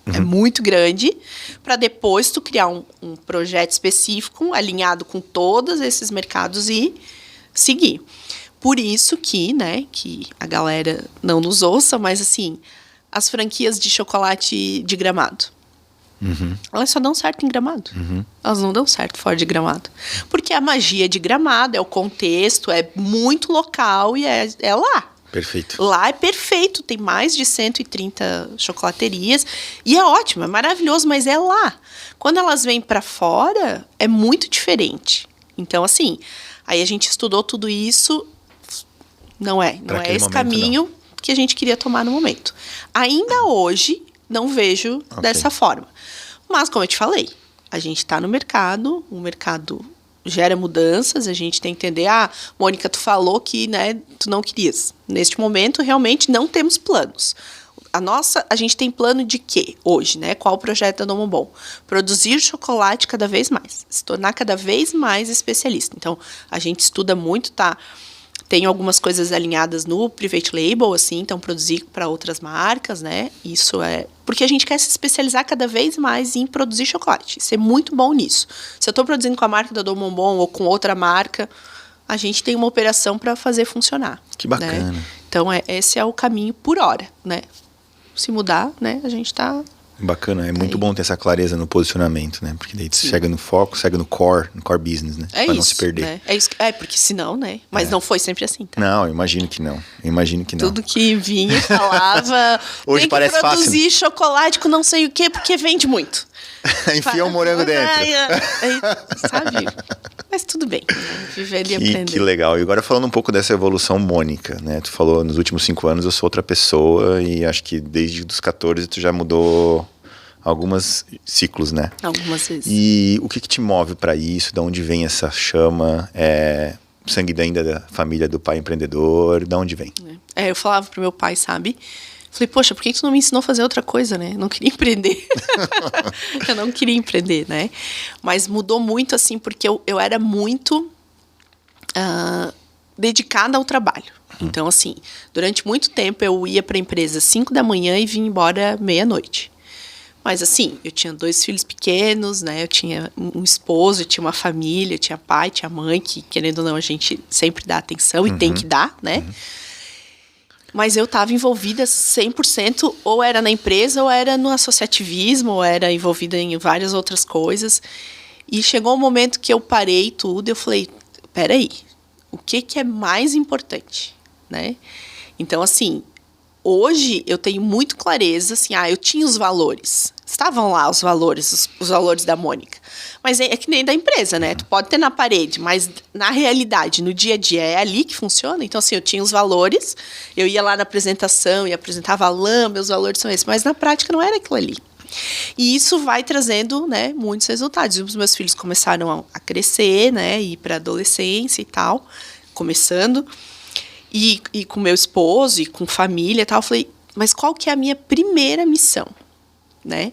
é muito grande, para depois tu criar um projeto específico, alinhado com todos esses mercados e seguir. Por isso que, né, que a galera não nos ouça, mas assim, as franquias de chocolate de Gramado, elas só dão certo em Gramado. Elas não dão certo fora de Gramado. Porque a magia de Gramado é o contexto, é muito local e é lá. Perfeito. Lá é perfeito, tem mais de 130 chocolaterias e é ótimo, é maravilhoso, mas é lá. Quando elas vêm para fora, é muito diferente. Então, assim, aí a gente estudou tudo isso, não é esse caminho que a gente queria tomar no momento. Ainda hoje, não vejo dessa forma. Mas, como eu te falei, a gente está no mercado, o mercado gera mudanças, a gente tem que entender, Mônica, tu falou que, né, tu não querias. Neste momento, realmente, não temos planos. A gente tem plano de quê hoje, né? Qual o projeto da Domo Bom? Produzir chocolate cada vez mais, se tornar cada vez mais especialista. Então, a gente estuda muito, tá? Tem algumas coisas alinhadas no private label, assim, então produzir para outras marcas, né? Isso é porque a gente quer se especializar cada vez mais em produzir chocolate, ser muito bom nisso. Se eu estou produzindo com a marca da Domo Bom ou com outra marca, a gente tem uma operação para fazer funcionar. Que bacana. Né? Então, esse é o caminho por hora, né? Se mudar, né, a gente está... Bacana, é muito bom ter essa clareza no posicionamento, né? Porque daí você chega no foco, chega no core business, né? Pra não se perder. Né? É isso, porque senão, né? Mas não foi sempre assim, tá? Não, eu imagino que não. Tudo que vinha, falava... Hoje tem parece que produzir fácil. chocolate com não sei o quê, porque vende muito. Enfia um morango dentro. Sabe? Mas tudo bem. Né? Viver e aprender. Que legal. E agora falando um pouco dessa evolução Mônica, né? Tu falou, nos últimos 5 anos eu sou outra pessoa e acho que desde os 14 tu já mudou alguns ciclos, né? Algumas vezes. E o que te move para isso? De onde vem essa chama? Sangue ainda da família do pai empreendedor? De onde vem? Eu falava pro meu pai, sabe? Falei, poxa, por que tu não me ensinou a fazer outra coisa, né? Eu não queria empreender. Eu não queria empreender, né? Mas mudou muito, assim, porque eu era muito dedicada ao trabalho. Então, assim, durante muito tempo eu ia pra empresa 5 da manhã e vinha embora meia-noite. Mas, assim, eu tinha 2 filhos pequenos, né? Eu tinha um esposo, eu tinha uma família, eu tinha pai, tinha mãe, que, querendo ou não, a gente sempre dá atenção e tem que dar, né? Mas eu estava envolvida 100%, ou era na empresa, ou era no associativismo, ou era envolvida em várias outras coisas. E chegou um momento que eu parei tudo e eu falei, peraí, o que é mais importante, né? Então, assim, hoje eu tenho muito clareza, assim, eu tinha os valores. Estavam lá os valores da Mônica. Mas é que nem da empresa, né? Tu pode ter na parede, mas na realidade, no dia a dia, é ali que funciona. Então, assim, eu tinha os valores, eu ia lá na apresentação e apresentava a lã, meus valores são esses. Mas na prática não era aquilo ali. E isso vai trazendo, né, muitos resultados. Os meus filhos começaram a crescer, né, ir para a adolescência e tal, começando. E com meu esposo e com família e tal, eu falei, mas qual que é a minha primeira missão, né?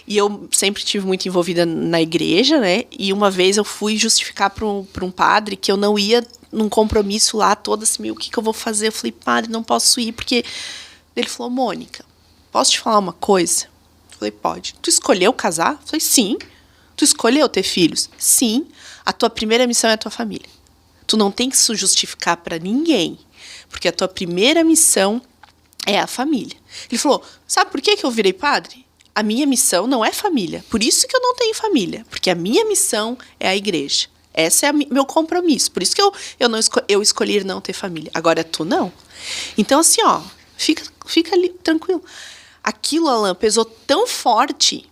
E eu sempre estive muito envolvida na igreja, né? E uma vez eu fui justificar para um padre que eu não ia num compromisso lá todo assim, o que eu vou fazer? Eu falei, padre, não posso ir, porque... Ele falou, Mônica, posso te falar uma coisa? Eu falei, pode. Tu escolheu casar? Eu falei, sim. Tu escolheu ter filhos? Sim. A tua primeira missão é a tua família. Tu não tem que se justificar para ninguém, porque a tua primeira missão é a família. Ele falou, sabe por que eu virei padre? A minha missão não é família. Por isso que eu não tenho família. Porque a minha missão é a igreja. Esse é meu compromisso. Por isso que eu escolhi não ter família. Agora, tu não. Então, assim, fica ali, tranquilo. Aquilo, Alan, pesou tão forte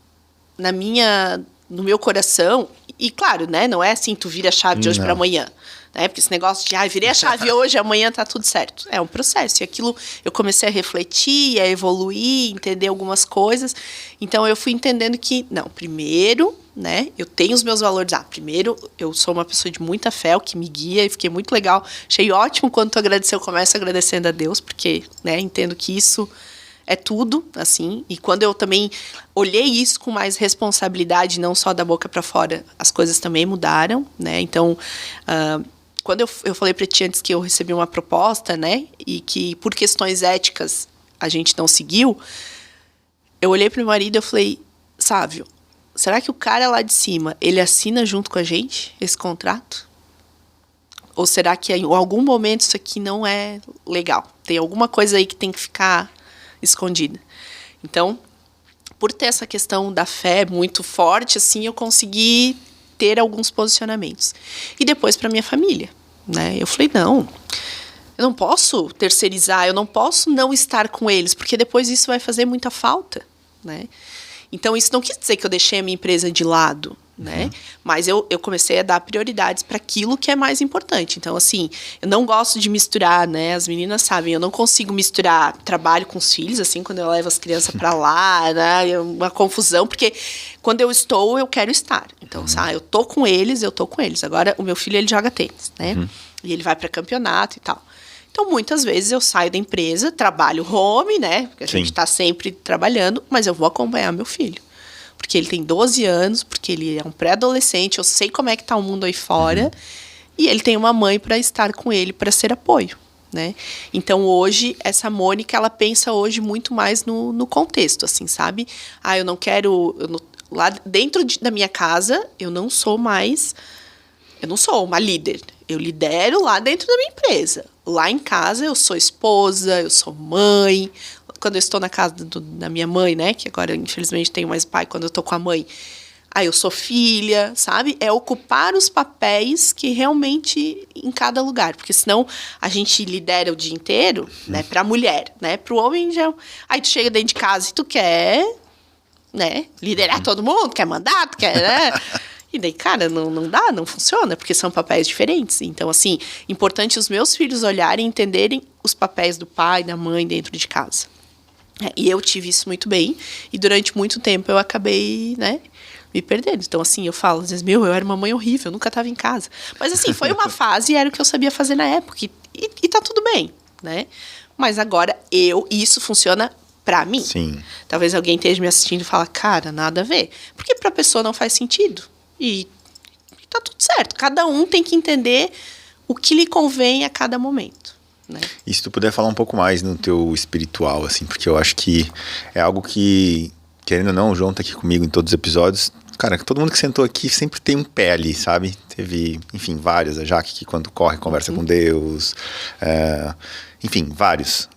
no meu coração. E, claro, né, não é assim, tu vira a chave de hoje para amanhã. Né? Porque esse negócio de, virei a chave hoje, amanhã tá tudo certo. É um processo. E aquilo, eu comecei a refletir, a evoluir, entender algumas coisas. Então, eu fui entendendo que, não, primeiro, né, eu tenho os meus valores. Primeiro, eu sou uma pessoa de muita fé, o que me guia, e fiquei muito legal. Achei ótimo quando tu agradeceu, eu começo agradecendo a Deus, porque, né, entendo que isso é tudo, assim. E quando eu também olhei isso com mais responsabilidade, não só da boca para fora, as coisas também mudaram, né? Então, quando eu falei para ti antes que eu recebi uma proposta, né, e que por questões éticas a gente não seguiu, eu olhei para o meu marido e eu falei, Sávio, será que o cara lá de cima, ele assina junto com a gente esse contrato? Ou será que em algum momento isso aqui não é legal? Tem alguma coisa aí que tem que ficar escondida. Então, por ter essa questão da fé muito forte, assim, eu consegui ter alguns posicionamentos. E depois para minha família, né? Eu falei, não, eu não posso terceirizar, eu não posso não estar com eles, porque depois isso vai fazer muita falta, né? Então, isso não quis dizer que eu deixei a minha empresa de lado, né? Mas eu comecei a dar prioridades para aquilo que é mais importante. Então, assim, eu não gosto de misturar, né? As meninas sabem, eu não consigo misturar trabalho com os filhos, assim, quando eu levo as crianças para lá, né? É uma confusão, porque quando eu estou, eu quero estar. Então, eu tô com eles, eu tô com eles. Agora, o meu filho, ele joga tênis, né? E ele vai para campeonato e tal. Então, muitas vezes eu saio da empresa, trabalho home, né? Porque a gente está sempre trabalhando, mas eu vou acompanhar meu filho. Porque ele tem 12 anos, porque ele é um pré-adolescente, eu sei como é que tá o mundo aí fora, e ele tem uma mãe para estar com ele, para ser apoio, né? Então, hoje, essa Mônica, ela pensa hoje muito mais no contexto, assim, sabe? Eu não quero... lá dentro da minha casa, eu não sou uma líder. Eu lidero lá dentro da minha empresa. Lá em casa, eu sou esposa, eu sou mãe. Quando eu estou na casa da minha mãe, né? Que agora, infelizmente, tenho mais pai. Quando eu estou com a mãe, eu sou filha, sabe? É ocupar os papéis que realmente em cada lugar. Porque senão a gente lidera o dia inteiro, né? Pra mulher, né? Pro homem já... Aí tu chega dentro de casa e tu quer, né? Liderar todo mundo, quer mandar, tu quer, né? E daí, cara, não dá, não funciona, porque são papéis diferentes. Então, assim, importante os meus filhos olharem e entenderem os papéis do pai, da mãe dentro de casa. E eu tive isso muito bem, e durante muito tempo eu acabei, né, me perdendo. Então, assim, eu falo, às vezes, eu era uma mãe horrível, eu nunca estava em casa. Mas, assim, foi uma fase e era o que eu sabia fazer na época, e tá tudo bem, né? Mas agora, isso funciona pra mim. Sim. Talvez alguém esteja me assistindo e fala, cara, nada a ver. Porque pra pessoa não faz sentido. E tá tudo certo. Cada um tem que entender o que lhe convém a cada momento, né? E se tu puder falar um pouco mais no teu espiritual, assim, porque eu acho que é algo que, querendo ou não, o João tá aqui comigo em todos os episódios. Cara, todo mundo que sentou aqui sempre tem um pé ali, sabe? Teve, enfim, vários. A Jaque, que quando corre, conversa com Deus. Enfim, vários.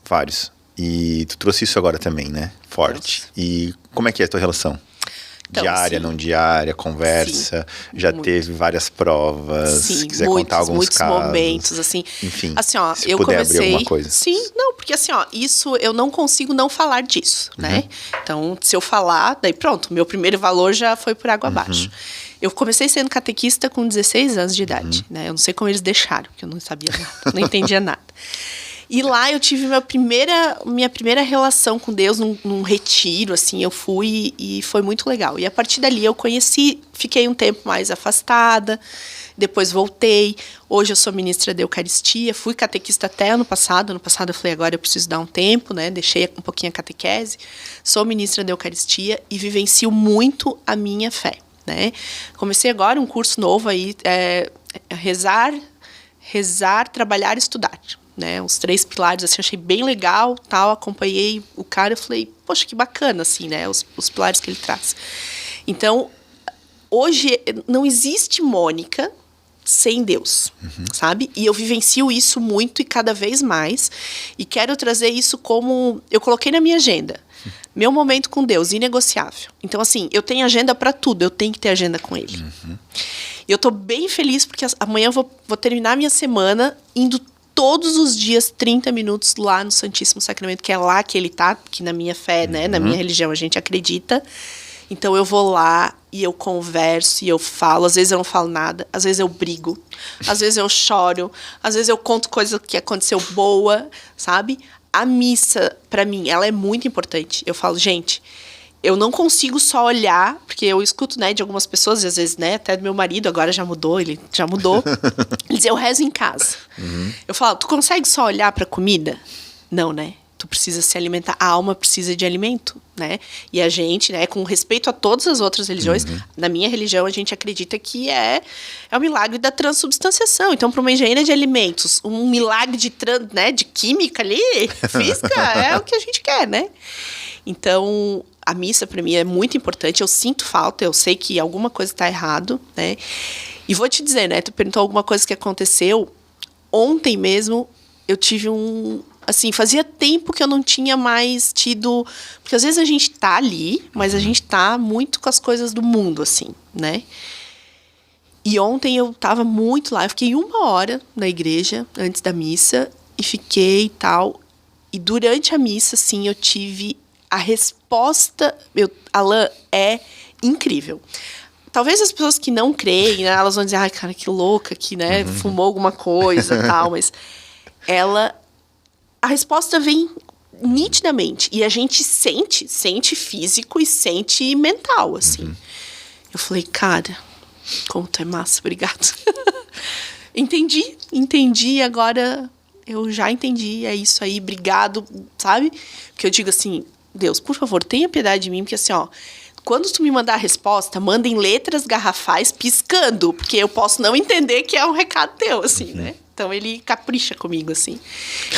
E tu trouxe isso agora também, né? Forte. Nossa. E como é que é a tua relação? Então, Diária, sim. não diária, conversa, já muito. teve várias provas, se quiser contar alguns muitos casos. momentos, assim. Enfim, assim, ó, se eu puder comecei... abrir alguma coisa. Sim, não, porque assim, ó, isso eu não consigo não falar disso, né? Então, se eu falar, daí pronto, meu primeiro valor já foi por água abaixo. Eu comecei sendo catequista com 16 anos de idade, né? Eu não sei como eles deixaram, porque eu não sabia nada, não entendia nada. E lá eu tive minha primeira relação com Deus num retiro, assim, eu fui e foi muito legal. E a partir dali eu conheci, fiquei um tempo mais afastada, depois voltei. Hoje eu sou ministra da Eucaristia, fui catequista até ano passado. Ano passado eu falei, agora eu preciso dar um tempo, né? Deixei um pouquinho a catequese. Sou ministra da Eucaristia e vivencio muito a minha fé, né? Comecei agora um curso novo aí, rezar, trabalhar e estudar. Né, os 3 pilares, assim, achei bem legal, tal, acompanhei o cara e falei, poxa, que bacana, assim, né, os pilares que ele traz. Então, hoje não existe Mônica sem Deus, sabe? E eu vivencio isso muito e cada vez mais, e quero trazer isso como, eu coloquei na minha agenda, meu momento com Deus, inegociável. Então, assim, eu tenho agenda para tudo, eu tenho que ter agenda com Ele. E eu tô bem feliz, porque amanhã eu vou terminar minha semana indo todos os dias, 30 minutos lá no Santíssimo Sacramento, que é lá que ele tá, que na minha fé, né, na minha religião a gente acredita. Então eu vou lá e eu converso e eu falo. Às vezes eu não falo nada, às vezes eu brigo, às vezes eu choro, às vezes eu conto coisa que aconteceu boa, sabe? A missa, pra mim, ela é muito importante. Eu falo, gente, eu não consigo só olhar, porque eu escuto, né, de algumas pessoas, e às vezes, né, até do meu marido, agora já mudou, ele já mudou. Ele diz, eu rezo em casa. Eu falo, tu consegue só olhar pra comida? Não, né? Tu precisa se alimentar, a alma precisa de alimento, né? E a gente, né, com respeito a todas as outras religiões, na minha religião a gente acredita que é o milagre da transubstanciação. Então, para uma engenheira de alimentos, um milagre de química ali, física, é o que a gente quer, né? Então, a missa para mim é muito importante, eu sinto falta, eu sei que alguma coisa está errado, né? E vou te dizer, né, tu perguntou alguma coisa que aconteceu, ontem mesmo eu tive assim, fazia tempo que eu não tinha mais tido, porque às vezes a gente tá ali, mas a gente tá muito com as coisas do mundo, assim, né? E ontem eu tava muito lá, eu fiquei 1 hora na igreja, antes da missa, e fiquei e tal, e durante a missa, assim, eu tive a resposta, Alain, é incrível. talvez as pessoas que não creem, né, elas vão dizer, ai, cara, que louca, que, né, fumou alguma coisa e tal, mas a resposta vem nitidamente. E a gente sente físico e sente mental, assim. Eu falei, cara, como tu é massa, obrigado. Entendi, agora eu já entendi, é isso aí, obrigado, sabe? Porque eu digo assim, Deus, por favor, tenha piedade de mim, porque assim, ó, quando tu me mandar a resposta, manda em letras garrafais piscando, porque eu posso não entender que é um recado teu, assim, né? Então ele capricha comigo, assim.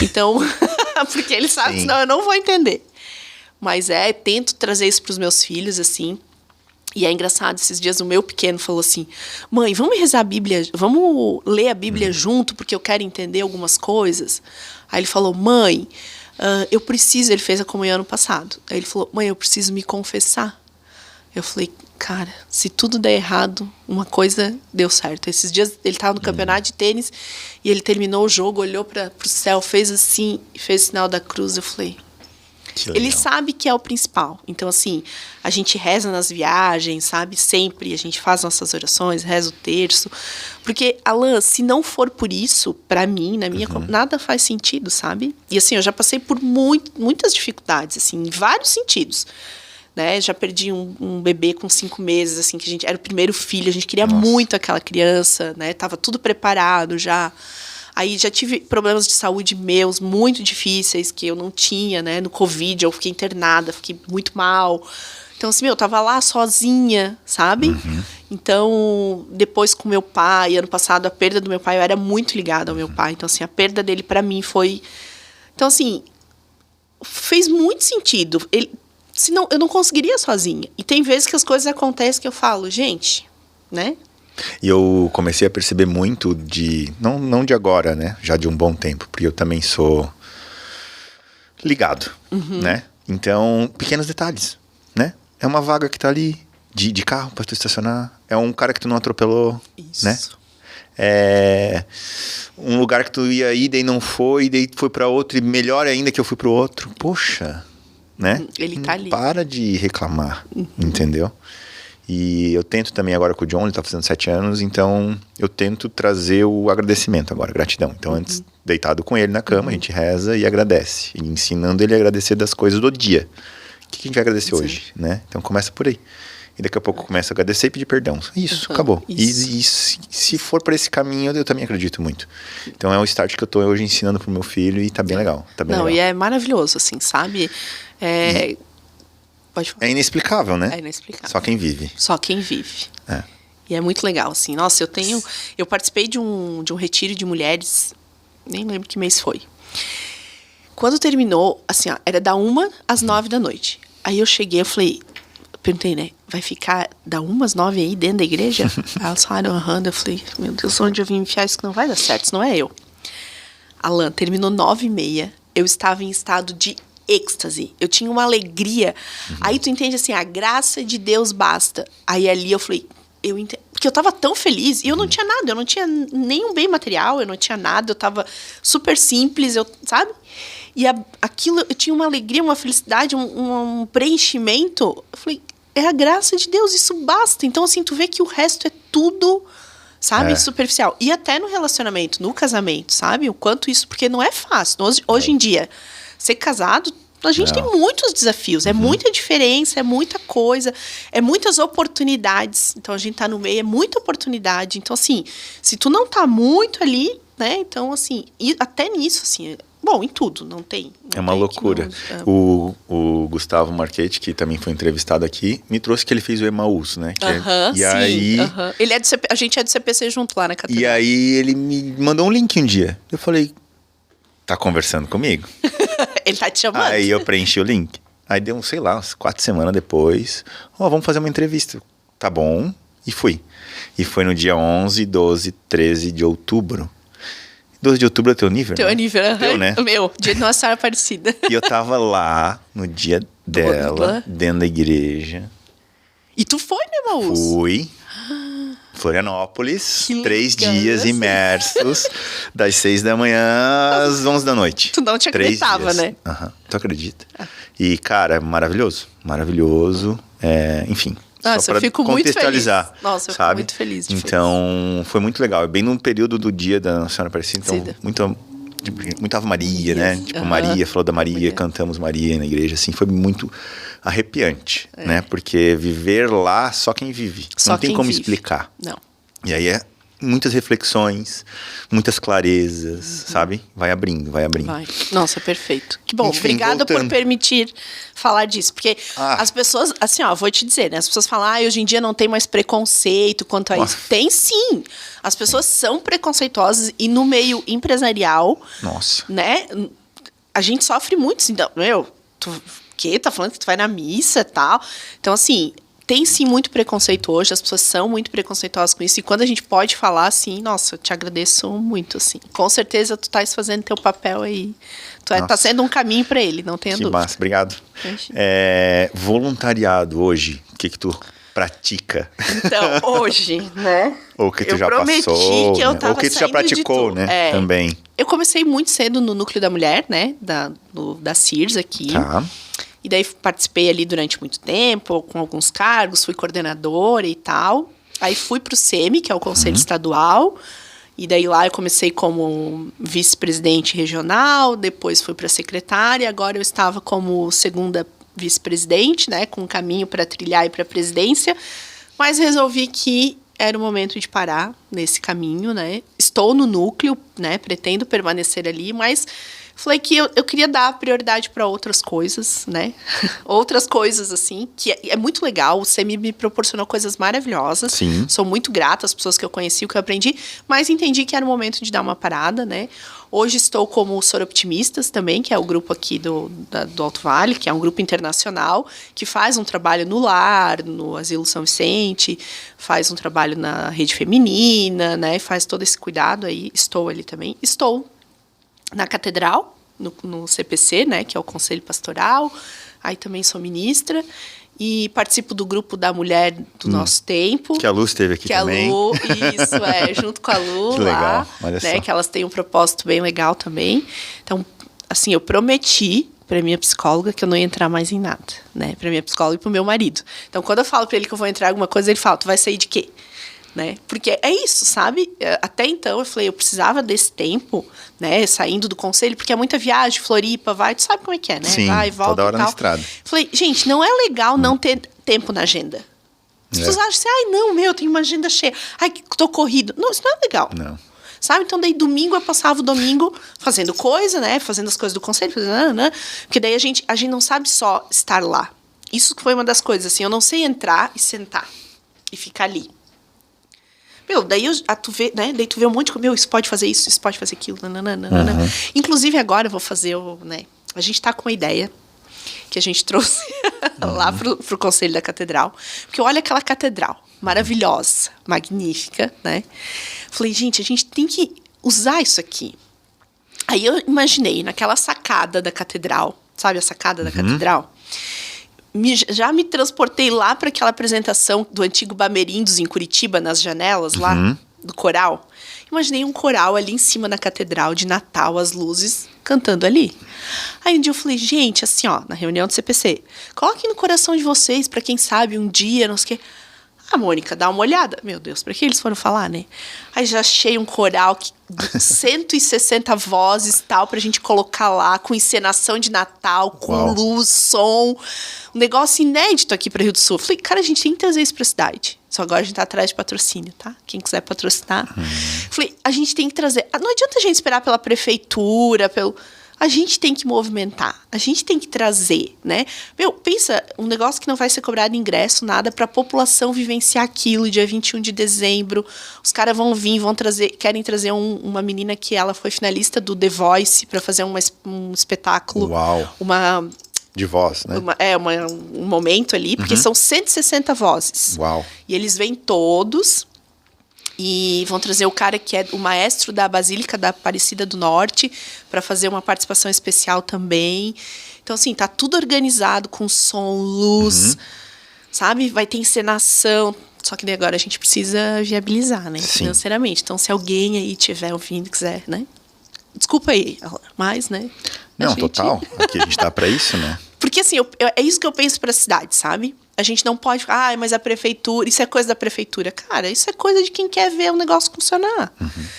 Então, porque ele sabe, senão eu não vou entender. Mas tento trazer isso pros meus filhos, assim. E é engraçado, esses dias o meu pequeno falou assim, mãe, vamos rezar a Bíblia, vamos ler a Bíblia junto, porque eu quero entender algumas coisas. Aí ele falou, mãe, eu preciso, ele fez a comunhão ano passado. Aí ele falou, mãe, eu preciso me confessar. Eu falei, cara, se tudo der errado, uma coisa deu certo. Esses dias ele tava no campeonato de tênis e ele terminou o jogo, olhou pro céu, fez assim, fez o sinal da cruz. Eu falei, ele sabe que é o principal. Então, assim, a gente reza nas viagens, sabe? Sempre a gente faz nossas orações, reza o terço. Porque, Alan, se não for por isso, pra mim, na minha... nada faz sentido, sabe? E, assim, eu já passei por muitas dificuldades, assim, em vários sentidos. Né? Já perdi um bebê com 5 meses, assim, que a gente era o primeiro filho, a gente queria muito aquela criança, né? Tava tudo preparado já. Aí já tive problemas de saúde meus muito difíceis, que eu não tinha, né? No Covid eu fiquei internada, fiquei muito mal. Então, assim, eu tava lá sozinha, sabe? Então, depois com meu pai, ano passado, a perda do meu pai, eu era muito ligada ao meu pai. Então, assim, a perda dele pra mim foi... Então, assim, fez muito sentido. Senão, eu não conseguiria sozinha. E tem vezes que as coisas acontecem que eu falo, gente, né? E eu comecei a perceber muito não de agora, né? Já de um bom tempo, porque eu também sou ligado, né? Então, pequenos detalhes, né? É uma vaga que tá ali de carro pra tu estacionar. É um cara que tu não atropelou, né? É um lugar que tu ia ir, daí não foi, daí foi pra outro, e melhor ainda que eu fui pro outro. Poxa, né? Ele tá ali. Para de reclamar, entendeu? E eu tento também agora com o John, ele tá fazendo 7 anos, então eu tento trazer o agradecimento agora, gratidão. Então antes, deitado com ele na cama, a gente reza e agradece. E ensinando ele a agradecer das coisas do dia. O que a gente vai agradecer hoje, né? Então começa por aí. E daqui a pouco começa a agradecer e pedir perdão. Isso, acabou. Isso. E se for por esse caminho, eu também acredito muito. Então é o start que eu tô hoje ensinando pro meu filho e tá bem legal. Tá bem legal. E é maravilhoso, assim, sabe? Pode falar. É inexplicável, né? É inexplicável. Só quem vive. Só quem vive. É. E é muito legal, assim. Nossa, eu participei de um retiro de mulheres, nem lembro que mês foi. Quando terminou, assim, ó, era da 1 às 9 da noite. Aí eu cheguei, perguntei, né, vai ficar da 1 às 9 aí dentro da igreja? Aí elas falaram, eu falei, meu Deus, onde eu vim enfiar isso que não vai dar certo, isso não é eu. Alan, terminou 9h30, eu estava em estado de êxtase, eu tinha uma alegria. Aí tu entende assim, a graça de Deus basta. Aí ali eu falei, porque eu tava tão feliz e eu não tinha nada, eu não tinha nenhum bem material, eu não tinha nada, eu tava super simples, sabe? E aquilo, eu tinha uma alegria, uma felicidade, um preenchimento. Eu falei, é a graça de Deus, isso basta. Então, assim, tu vê que o resto é tudo, sabe, superficial. E até no relacionamento, no casamento, sabe? O quanto isso, porque não é fácil. Hoje em dia, ser casado, a gente tem muitos desafios, é muita diferença, é muita coisa, é muitas oportunidades. Então, a gente tá no meio, é muita oportunidade. Então, assim, se tu não tá muito ali, né? Então, assim, até nisso, assim, bom, em tudo, não tem. É uma loucura. O Gustavo Marchetti, que também foi entrevistado aqui, me trouxe que ele fez o Emaús, né? Ele é a gente é do CPC junto lá na catedral. E aí ele me mandou um link um dia. Eu falei, tá conversando comigo? Ele tá te chamando. Aí eu preenchi o link. Aí deu, sei lá, umas 4 semanas depois. Vamos fazer uma entrevista. Tá bom. E fui. E foi no dia 11, 12, 13 de outubro. 12 de outubro é teu nível? Teu nível, Teu, né? O meu, dia de Nossa Senhora Aparecida. E eu tava lá no dia dela, dentro da igreja. E tu foi, né, Maús? Fui. Florianópolis, 3 dias imersos, das 6 da manhã às 11 da noite. Tu não te acreditava, né? Tu acredita? E, cara, maravilhoso. Maravilhoso. Enfim, Nossa, eu fico muito feliz. Nossa, eu fico muito feliz. Então, foi muito legal. É bem no período do dia da Nossa Senhora Aparecida, então muita Ave Maria, né? Tipo, Maria, falou da Maria, cantamos Maria na igreja, assim, foi muito arrepiante, né? Porque viver lá, só quem vive. Não tem como explicar. Não. E aí muitas reflexões, muitas clarezas, sabe? Vai abrindo. Vai. Nossa, perfeito. Que bom, Enfim, obrigada voltando. por permitir falar disso. Porque as pessoas, assim, ó, vou te dizer, né? As pessoas falam, hoje em dia não tem mais preconceito quanto a isso. Tem sim. As pessoas são preconceituosas e no meio empresarial, né? A gente sofre muito, assim, tá falando que tu vai na missa e tal. Então, assim, tem sim muito preconceito hoje, as pessoas são muito preconceituosas com isso, e quando a gente pode falar assim, nossa, eu te agradeço muito, assim. Com certeza tu estás fazendo teu papel aí, tá sendo um caminho para ele, não tenha dúvida. Que massa, obrigado. Voluntariado hoje, o que tu pratica? Então, hoje, né? Ou que tu já passou, que eu tava ou que tu já praticou, né? Também. Eu comecei muito cedo no Núcleo da Mulher, né? Da CIRS aqui. Tá. E daí participei ali durante muito tempo, com alguns cargos, fui coordenadora e tal. Aí fui para o SEMI, que é o Conselho Estadual. E daí lá eu comecei como vice-presidente regional, depois fui para secretária, agora eu estava como segunda vice-presidente, né, com um caminho para trilhar e para a presidência. Mas resolvi que era o momento de parar nesse caminho, né? Estou no núcleo, né, pretendo permanecer ali, mas falei que eu queria dar prioridade para outras coisas, né? Outras coisas, assim, que é muito legal. O SEMI me proporcionou coisas maravilhosas. Sim. Sou muito grata às pessoas que eu conheci, o que eu aprendi, mas entendi que era o momento de dar uma parada, né? Hoje estou como Soroptimistas também, que é o grupo aqui do Alto Vale, que é um grupo internacional, que faz um trabalho no lar, no Asilo São Vicente, faz um trabalho na rede feminina, né? Faz todo esse cuidado aí. Estou ali também. Estou na Catedral, no CPC, né, que é o Conselho Pastoral. Aí também sou ministra e participo do grupo da Mulher do Nosso Tempo. Que a Lu esteve aqui também. Junto com a Lu. Que legal, lá, olha né, só. que elas têm um propósito bem legal também. Então, assim, eu prometi para minha psicóloga que eu não ia entrar mais em nada, né, para minha psicóloga e para o meu marido. Então, quando eu falo para ele que eu vou entrar em alguma coisa, ele fala, tu vai sair de quê? Né? Porque é isso, sabe? Até então eu falei, eu precisava desse tempo, né? Saindo do conselho, porque é muita viagem, Floripa, tu sabe como é que é, né? Sim, vai, volta toda hora e tal. na estrada. Falei, gente, não é legal não ter tempo na agenda. As pessoas acham assim, eu tenho uma agenda cheia. Tô corrido. Não, isso não é legal. Não. Sabe? Então, daí domingo eu passava o domingo fazendo coisa, né? Fazendo as coisas do conselho, porque daí a gente não sabe só estar lá. Isso que foi uma das coisas, assim, eu não sei entrar e sentar e ficar ali. Daí tu vê, né? Daí tu vê um monte de... isso pode fazer isso pode fazer aquilo. Inclusive, agora eu vou fazer né? A gente tá com uma ideia que a gente trouxe lá pro Conselho da Catedral. Porque olha aquela catedral maravilhosa, magnífica, né? Falei, gente, a gente tem que usar isso aqui. Aí eu imaginei naquela sacada da catedral, sabe a sacada da catedral? Já me transportei lá para aquela apresentação do antigo Bamerindos em Curitiba, nas janelas lá, do coral. Imaginei um coral ali em cima da catedral de Natal, as luzes, cantando ali. Aí um dia eu falei, gente, assim, ó, na reunião do CPC, coloquem no coração de vocês, para quem sabe, um dia, não sei o quê. Mônica, dá uma olhada. Meu Deus, para que eles foram falar, né? Aí já achei um coral de 160 vozes, tal, pra gente colocar lá, com encenação de Natal, com luz, som. Um negócio inédito aqui para Rio do Sul. Falei, cara, a gente tem que trazer isso pra cidade. Só agora a gente tá atrás de patrocínio, tá? Quem quiser patrocinar. Falei, a gente tem que trazer... Não adianta a gente esperar pela prefeitura, A gente tem que movimentar, a gente tem que trazer, né? Pensa, um negócio que não vai ser cobrado ingresso, nada, para a população vivenciar aquilo, dia 21 de dezembro. Os caras vão vir, querem trazer uma menina que ela foi finalista do The Voice para fazer um espetáculo. Uau! De voz, né? Um momento ali, porque são 160 vozes. Uau! E eles vêm todos... E vão trazer o cara que é o maestro da Basílica da Aparecida do Norte para fazer uma participação especial também. Então, assim, tá tudo organizado com som, luz, sabe? Vai ter encenação. Só que daí agora a gente precisa viabilizar, né? Sim. Financeiramente. Então, se alguém aí estiver ouvindo, quiser, né? Desculpa aí, mas, né? Não, total. Aqui a gente tá para isso, né? Porque, assim, é isso que eu penso para a cidade, sabe? A gente não pode falar, mas a prefeitura, isso é coisa da prefeitura. Cara, isso é coisa de quem quer ver o negócio funcionar.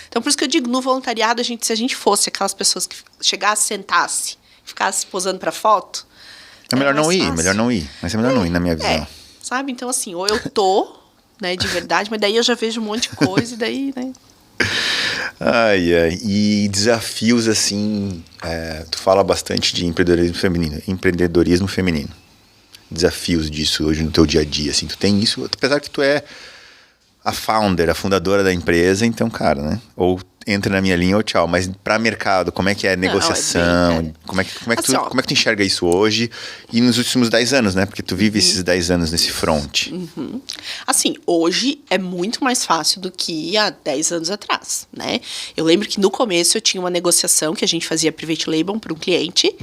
Então, por isso que eu digo, no voluntariado, se a gente fosse aquelas pessoas que chegasse, sentasse, ficasse posando pra foto... É melhor não ir, melhor não ir. Mas é melhor não ir, na minha visão. Sabe? Então, assim, ou eu tô, né, de verdade, mas daí eu já vejo um monte de coisa, e daí, né... Ai, ai. E desafios, assim, tu fala bastante de empreendedorismo feminino. Desafios disso hoje no teu dia a dia, assim, tu tem isso, apesar que tu é a fundadora da empresa, então, cara, né? Ou entra na minha linha ou tchau, mas para mercado, como é que é a negociação? Como é que tu enxerga isso hoje e nos últimos 10 anos, né? Porque tu vive esses 10 anos nesse front. Assim, hoje é muito mais fácil do que há 10 anos atrás, né? Eu lembro que no começo eu tinha uma negociação que a gente fazia private label para um cliente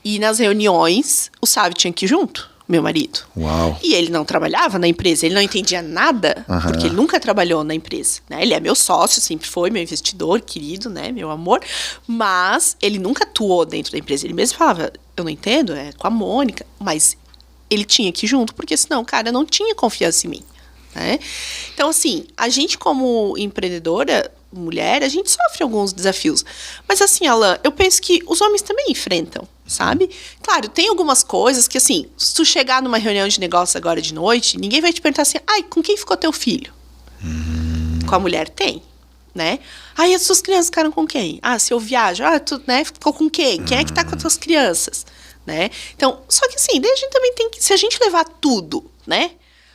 e nas reuniões o Sávio tinha que ir junto. Meu marido. Uau. E ele não trabalhava na empresa, ele não entendia nada, porque ele nunca trabalhou na empresa, né? Ele é meu sócio, sempre foi meu investidor querido, né? Meu amor. Mas ele nunca atuou dentro da empresa. Ele mesmo falava, eu não entendo, é com a Mônica. Mas ele tinha que ir junto, porque senão o cara não tinha confiança em mim, né? Então, assim, a gente como empreendedora, mulher, a gente sofre alguns desafios. Mas assim, Alan, eu penso que os homens também enfrentam, sabe? Claro, tem algumas coisas que, assim, se tu chegar numa reunião de negócio agora de noite, ninguém vai te perguntar assim, ai, com quem ficou teu filho? Com a mulher tem, né? Ai, as suas crianças ficaram com quem? Ah, se eu viajo, tu, né, ficou com quem? Quem é que tá com as tuas crianças? Né? Então, só que assim, daí a gente também tem que, se a gente levar tudo, né?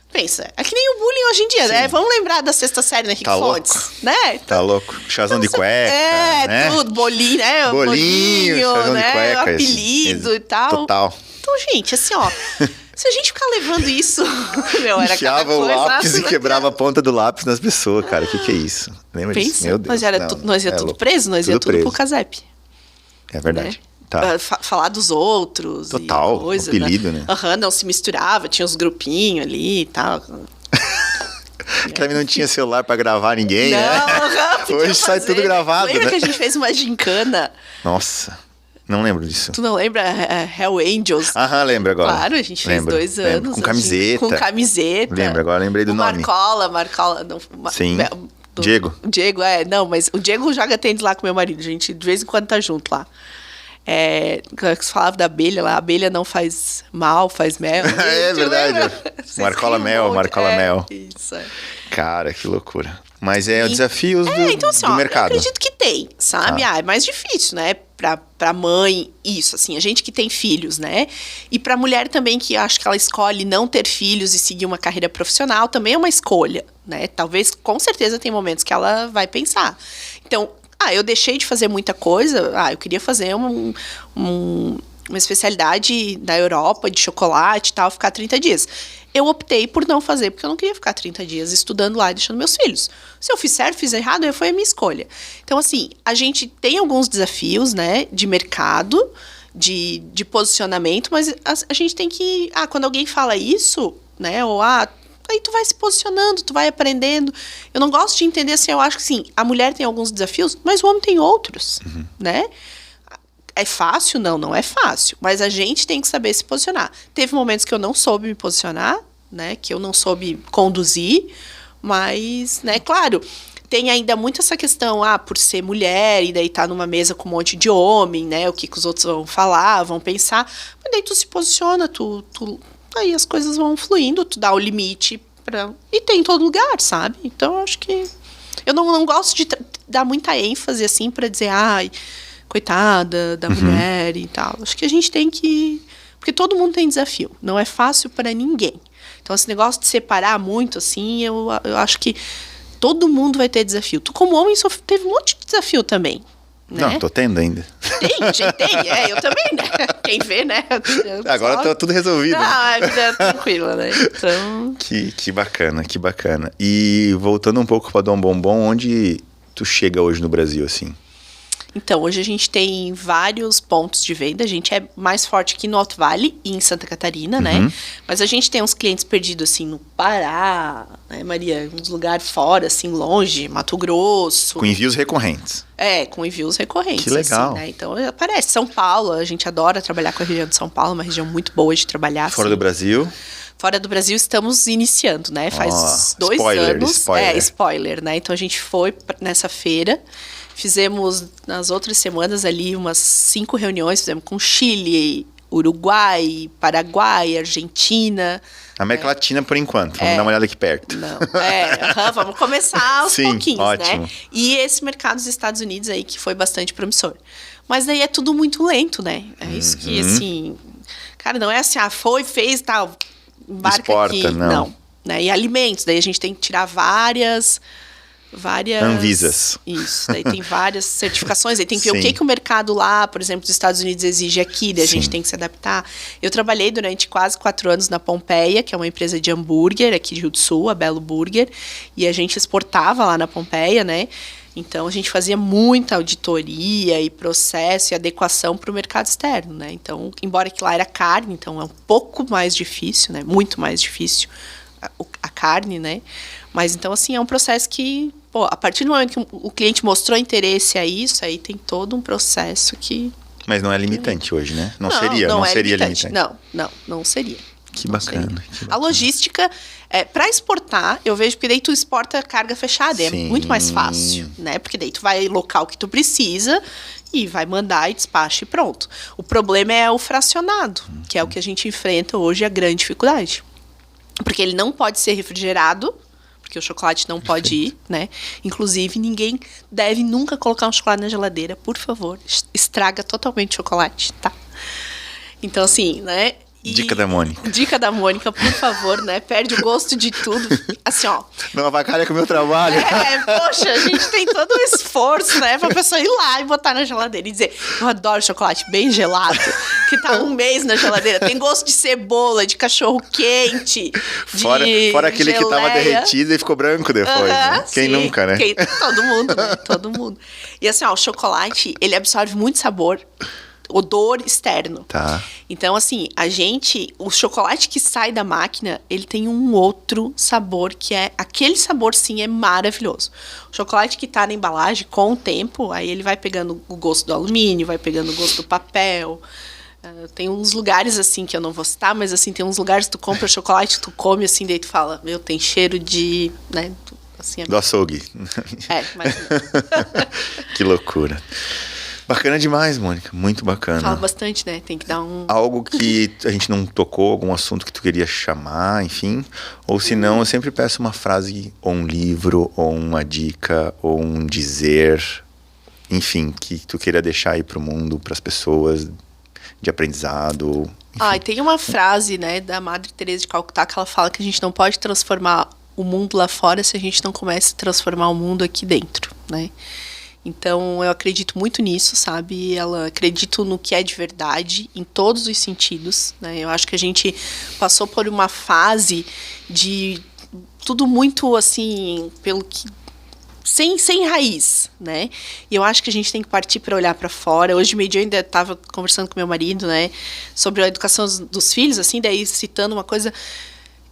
Pensa, é que nem o bullying hoje em dia, né? Vamos lembrar da sexta série na Henrique Fontes, né? Tá louco. Chazão de cueca, né? Tudo, bolinho, né? Bolinho, chazão né? de cueca. Apelido e tal. Total. Então, gente, assim, ó, se a gente ficar levando isso... Meu, era enfiava o lápis e quebrava a ponta do lápis nas pessoas, cara. O que é isso? Lembra disso? Meu Deus. Nós ia tudo preso, nós ia tudo pro CASEP. É verdade. Né? Tá. Falar dos outros. Total, coisa, apelido, né? Não se misturava, tinha os grupinhos ali e tal. Aquela não tinha celular pra gravar ninguém, né? Hoje sai tudo gravado, Lembra né? que a gente fez uma gincana? Nossa, não lembro disso. Tu não lembra Hell Angels? Lembro agora. Claro, a gente fez 2 anos. Com camiseta. Com camiseta. Lembro, agora lembrei do nome. Marcola. Não, sim. Diego. Diego, não, mas o Diego joga tênis lá com meu marido, a gente de vez em quando tá junto lá. Você falava da abelha lá, a abelha não faz mal, faz mel. É verdade. Marcola Mel. Isso, Cara, que loucura. Mas desafios então, assim, do mercado. Eu acredito que tem, sabe? É mais difícil, né? Pra mãe, isso, assim, a gente que tem filhos, né? E pra mulher também, que acho que ela escolhe não ter filhos e seguir uma carreira profissional, também é uma escolha, né? Talvez, com certeza, tem momentos que ela vai pensar. Então, eu deixei de fazer muita coisa. Eu queria fazer uma especialidade na Europa de chocolate e tal, ficar 30 dias. Eu optei por não fazer, porque eu não queria ficar 30 dias estudando lá e deixando meus filhos. Se eu fiz certo, fiz errado, foi a minha escolha. Então, assim, a gente tem alguns desafios, né, de mercado, de posicionamento, mas a gente tem que... quando alguém fala isso, né, ou aí tu vai se posicionando, tu vai aprendendo. Eu não gosto de entender assim, eu acho que sim, a mulher tem alguns desafios, mas o homem tem outros, né? É fácil? Não é fácil. Mas a gente tem que saber se posicionar. Teve momentos que eu não soube me posicionar, né? Que eu não soube conduzir, mas, né, claro, tem ainda muito essa questão, por ser mulher, e daí tá numa mesa com um monte de homem, né? O que os outros vão falar, vão pensar. Mas daí tu se posiciona, aí as coisas vão fluindo, tu dá o limite e tem em todo lugar, sabe? Então, eu acho que... Eu não gosto de dar muita ênfase, assim, pra dizer, coitada da mulher e tal. Acho que a gente tem que... Porque todo mundo tem desafio. Não é fácil para ninguém. Então, esse negócio de separar muito, assim, eu acho que todo mundo vai ter desafio. Tu, como homem, teve um monte de desafio também. Né? Não, tô tendo ainda. Tem, eu também, né? Quem vê, né? Agora tá tudo resolvido. A vida é tranquila, né? Então... Que bacana, que bacana. E voltando um pouco pra Dom Bombom, onde tu chega hoje no Brasil, assim? Então, hoje a gente tem vários pontos de venda. A gente é mais forte aqui no Alto Vale e em Santa Catarina, né? Mas a gente tem uns clientes perdidos, assim, no Pará, né, Maria? Uns lugares fora, assim, longe, Mato Grosso. Com envios recorrentes. Com envios recorrentes. Que legal. Assim, né? Então, aparece. São Paulo, a gente adora trabalhar com a região de São Paulo, uma região muito boa de trabalhar. Fora assim. do Brasil? Fora do Brasil, estamos iniciando, né? Faz 2 anos. Spoiler, né? Então, a gente foi nessa feira. Fizemos, nas outras semanas ali, umas 5 reuniões. Fizemos com Chile, Uruguai, Paraguai, Argentina. América Latina, por enquanto. Vamos dar uma olhada aqui perto. Não, vamos começar aos pouquinhos, ótimo. né? E esse mercado dos Estados Unidos aí, que foi bastante promissor. Mas daí é tudo muito lento, né? É isso que, assim... Cara, não é assim, fez, tal, embarca exporta, aqui. não. Né? E alimentos, daí a gente tem que tirar várias... Anvisas. Isso, daí tem várias certificações, aí tem que ver o que o mercado lá, por exemplo, dos Estados Unidos exige aqui, daí a gente tem que se adaptar. Eu trabalhei durante quase 4 anos na Pompeia, que é uma empresa de hambúrguer aqui de Rio do Sul, a Belo Burger, e a gente exportava lá na Pompeia, né? Então, a gente fazia muita auditoria e processo e adequação para o mercado externo, né? Então, embora que lá era carne, então é um pouco mais difícil, né? Muito mais difícil a carne, né? Mas, então, assim, é um processo que, a partir do momento que o cliente mostrou interesse a isso, aí tem todo um processo que... Mas não é limitante hoje, né? Não seria limitante. Não seria. Que bacana. A logística, para exportar, eu vejo que daí tu exporta carga fechada, é muito mais fácil, né? Porque daí tu vai local que tu precisa e vai mandar e despacha e pronto. O problema é o fracionado, que é o que a gente enfrenta hoje, a grande dificuldade. Porque ele não pode ser refrigerado, porque o chocolate não pode ir, né? Inclusive, ninguém deve nunca colocar um chocolate na geladeira, por favor. Estraga totalmente o chocolate, tá? Então, assim, né? Dica da Mônica. Dica da Mônica, por favor, né? Perde o gosto de tudo. Assim, ó. Não avacalha com o meu trabalho. Poxa, a gente tem todo um esforço, né? Pra pessoa ir lá e botar na geladeira e dizer, eu adoro chocolate bem gelado, que tá 1 mês na geladeira. Tem gosto de cebola, de cachorro quente, fora aquele geleia. Que tava derretido e ficou branco depois, né? Quem nunca, né? Todo mundo, né? Todo mundo. E assim, ó, o chocolate, ele absorve muito sabor, odor externo. Tá. Então, assim, o chocolate que sai da máquina, ele tem um outro sabor, que é, aquele sabor, sim, é maravilhoso. O chocolate que tá na embalagem, com o tempo, aí ele vai pegando o gosto do alumínio, vai pegando o gosto do papel. Tem uns lugares, assim, que eu não vou citar, mas, assim, tem uns lugares que tu compra chocolate, tu come, assim, daí tu fala, tem cheiro de, né, assim... Do açougue. Mas... Que loucura. Bacana demais, Mônica. Muito bacana. Fala bastante, né? Tem que dar algo que a gente não tocou, algum assunto que tu queria chamar, enfim. Ou se não, eu sempre peço uma frase, ou um livro, ou uma dica, ou um dizer, enfim, que tu queira deixar aí pro mundo, pras pessoas, de aprendizado. E tem uma frase, né, da Madre Teresa de Calcutá, que ela fala que a gente não pode transformar o mundo lá fora se a gente não começa a transformar o mundo aqui dentro, né? Então, eu acredito muito nisso, sabe? Acredito no que é de verdade, em todos os sentidos, né? Eu acho que a gente passou por uma fase de tudo muito, assim, sem raiz, né? E eu acho que a gente tem que partir para olhar para fora. Hoje, meio-dia, eu ainda estava conversando com meu marido, né? Sobre a educação dos filhos, assim, daí citando uma coisa...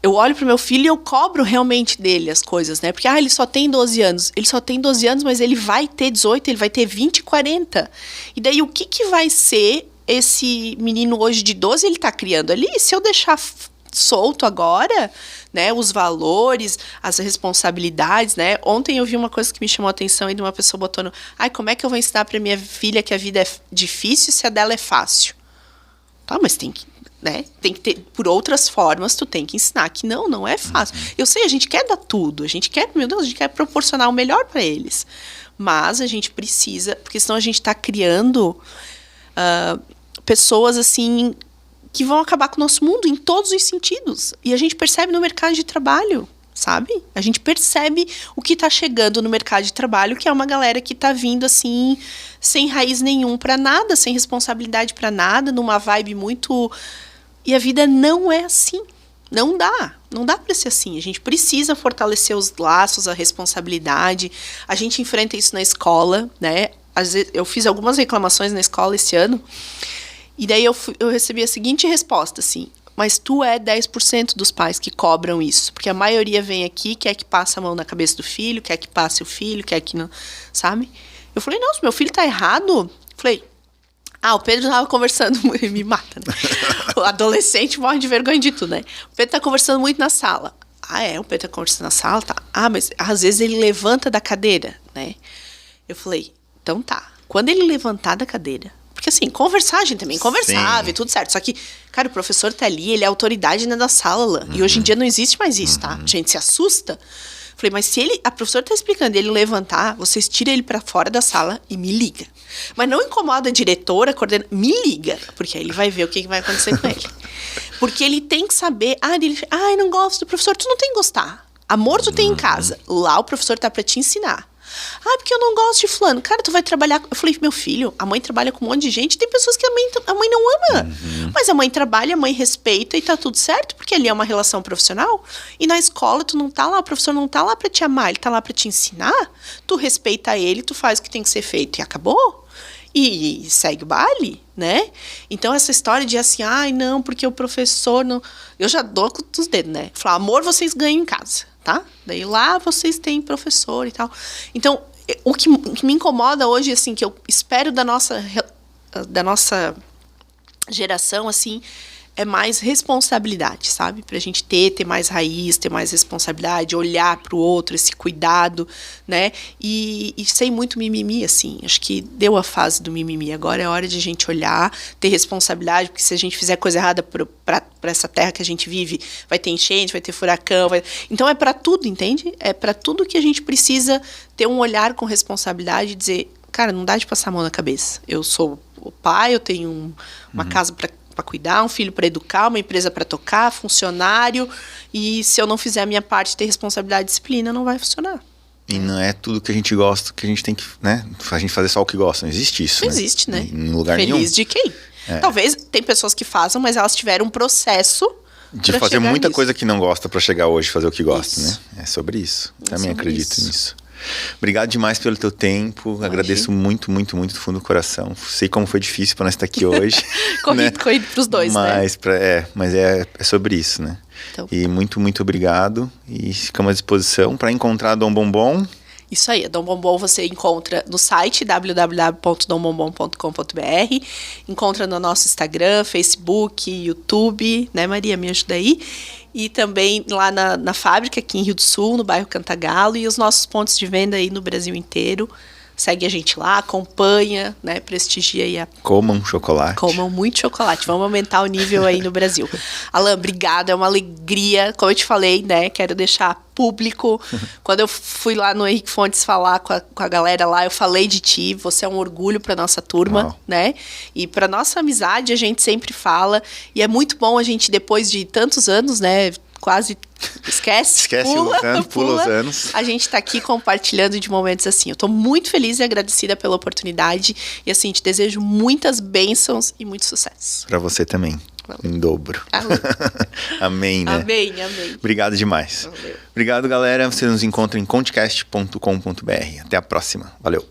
Eu olho pro meu filho e eu cobro realmente dele as coisas, né? Porque, ele só tem 12 anos. Ele só tem 12 anos, mas ele vai ter 18, ele vai ter 20, 40. E daí, o que vai ser esse menino hoje de 12, ele tá criando ali? Se eu deixar solto agora, né? Os valores, as responsabilidades, né? Ontem eu vi uma coisa que me chamou a atenção e de uma pessoa botando, como é que eu vou ensinar pra minha filha que a vida é difícil se a dela é fácil? Tá, mas tem que... né? Tem que ter, por outras formas, tu tem que ensinar que não é fácil. Eu sei, a gente quer dar tudo, a gente quer proporcionar o melhor para eles. Mas a gente precisa, porque senão a gente está criando pessoas, assim, que vão acabar com o nosso mundo em todos os sentidos. E a gente percebe no mercado de trabalho, sabe? A gente percebe o que está chegando no mercado de trabalho, que é uma galera que está vindo, assim, sem raiz nenhum para nada, sem responsabilidade para nada, numa vibe muito... E a vida não é assim. Não dá para ser assim. A gente precisa fortalecer os laços, a responsabilidade. A gente enfrenta isso na escola, né? Às vezes, eu fiz algumas reclamações na escola esse ano, e daí eu recebi a seguinte resposta, assim, mas tu é 10% dos pais que cobram isso, porque a maioria vem aqui, quer que passe a mão na cabeça do filho, quer que passe o filho, quer que não, sabe? Eu falei, não, se meu filho tá errado, falei, O Pedro tava conversando, me mata, né? O adolescente morre de vergonha de tudo, né? O Pedro tá conversando muito na sala. O Pedro tá conversando na sala, tá? Mas às vezes ele levanta da cadeira, né? Eu falei, então tá. Quando ele levantar da cadeira... Porque assim, conversar, a gente também conversava e tudo certo. Só que, cara, o professor tá ali, ele é autoridade dentro da sala, Alan. E hoje em dia não existe mais isso, tá? A gente se assusta. Falei, mas se a professora tá explicando e ele levantar, vocês tiram ele pra fora da sala e me liga. Mas não incomoda a diretora, me liga. Porque aí ele vai ver o que vai acontecer com ele. Porque ele tem que saber, eu não gosto do professor. Tu não tem que gostar. Amor tu tem em casa. Lá o professor tá pra te ensinar. Porque eu não gosto de fulano. Cara, tu vai trabalhar... Eu falei, meu filho, a mãe trabalha com um monte de gente. Tem pessoas que a mãe não ama. Mas a mãe trabalha, a mãe respeita e tá tudo certo. Porque ali é uma relação profissional. E na escola, tu não tá lá, o professor não tá lá pra te amar. Ele tá lá pra te ensinar. Tu respeita ele, tu faz o que tem que ser feito. E acabou. E segue o baile, né? Então, essa história de assim... não, porque o professor não... Eu já dou com os dedos, né? Falar, amor, vocês ganham em casa, tá? Daí lá vocês têm professor e tal. Então, o que me incomoda hoje, assim, que eu espero da nossa geração, assim, é mais responsabilidade, sabe? Pra gente ter mais raiz, ter mais responsabilidade, olhar pro outro, esse cuidado, né? E sem muito mimimi, assim. Acho que deu a fase do mimimi. Agora é hora de a gente olhar, ter responsabilidade, porque se a gente fizer coisa errada pra essa terra que a gente vive, vai ter enchente, vai ter furacão, Então é pra tudo, entende? É pra tudo que a gente precisa ter um olhar com responsabilidade e dizer, cara, não dá de passar a mão na cabeça. Eu sou o pai, eu tenho uma casa para cuidar, um filho para educar, uma empresa para tocar, funcionário, e se eu não fizer a minha parte, ter responsabilidade e disciplina, não vai funcionar. E não é tudo que a gente gosta que a gente tem que, né? A gente fazer só o que gosta. Não existe isso, Não existe, né? Em lugar Feliz nenhum. Feliz de quem? Talvez tem pessoas que façam, mas elas tiveram um processo de fazer muita coisa que não gosta para chegar hoje e fazer o que gosta, isso. né? É sobre isso. Também sobre acredito isso. nisso. Obrigado demais pelo teu tempo. Imagina. Agradeço muito, muito, muito do fundo do coração. Sei como foi difícil para nós estar aqui hoje. corrido pros dois, mas, né? Mas é sobre isso, né? Então. E muito, muito obrigado. E ficamos à disposição para encontrar Dom Bombom. Isso aí, a Dom Bombom você encontra no site www.dombombom.com.br, encontra no nosso Instagram, Facebook, YouTube, né, Maria, me ajuda aí, e também lá na fábrica aqui em Rio do Sul, no bairro Cantagalo, e os nossos pontos de venda aí no Brasil inteiro. Segue a gente lá, acompanha, né, prestigia aí Comam chocolate. Comam muito chocolate. Vamos aumentar o nível aí no Brasil. Alan, obrigada, é uma alegria. Como eu te falei, né, quero deixar público. Quando eu fui lá no Henrique Fontes falar com a galera lá, eu falei de ti. Você é um orgulho pra nossa turma, né? E pra nossa amizade a gente sempre fala. E é muito bom a gente, depois de tantos anos, né, quase esquece pula os anos. A gente tá aqui compartilhando de momentos assim. Eu tô muito feliz e agradecida pela oportunidade. E assim, te desejo muitas bênçãos e muito sucesso. Pra você também. Valeu. Em dobro. Amém, né? Amém. Obrigado demais. Valeu. Obrigado, galera. Você nos encontra em contecast.com.br. Até a próxima. Valeu.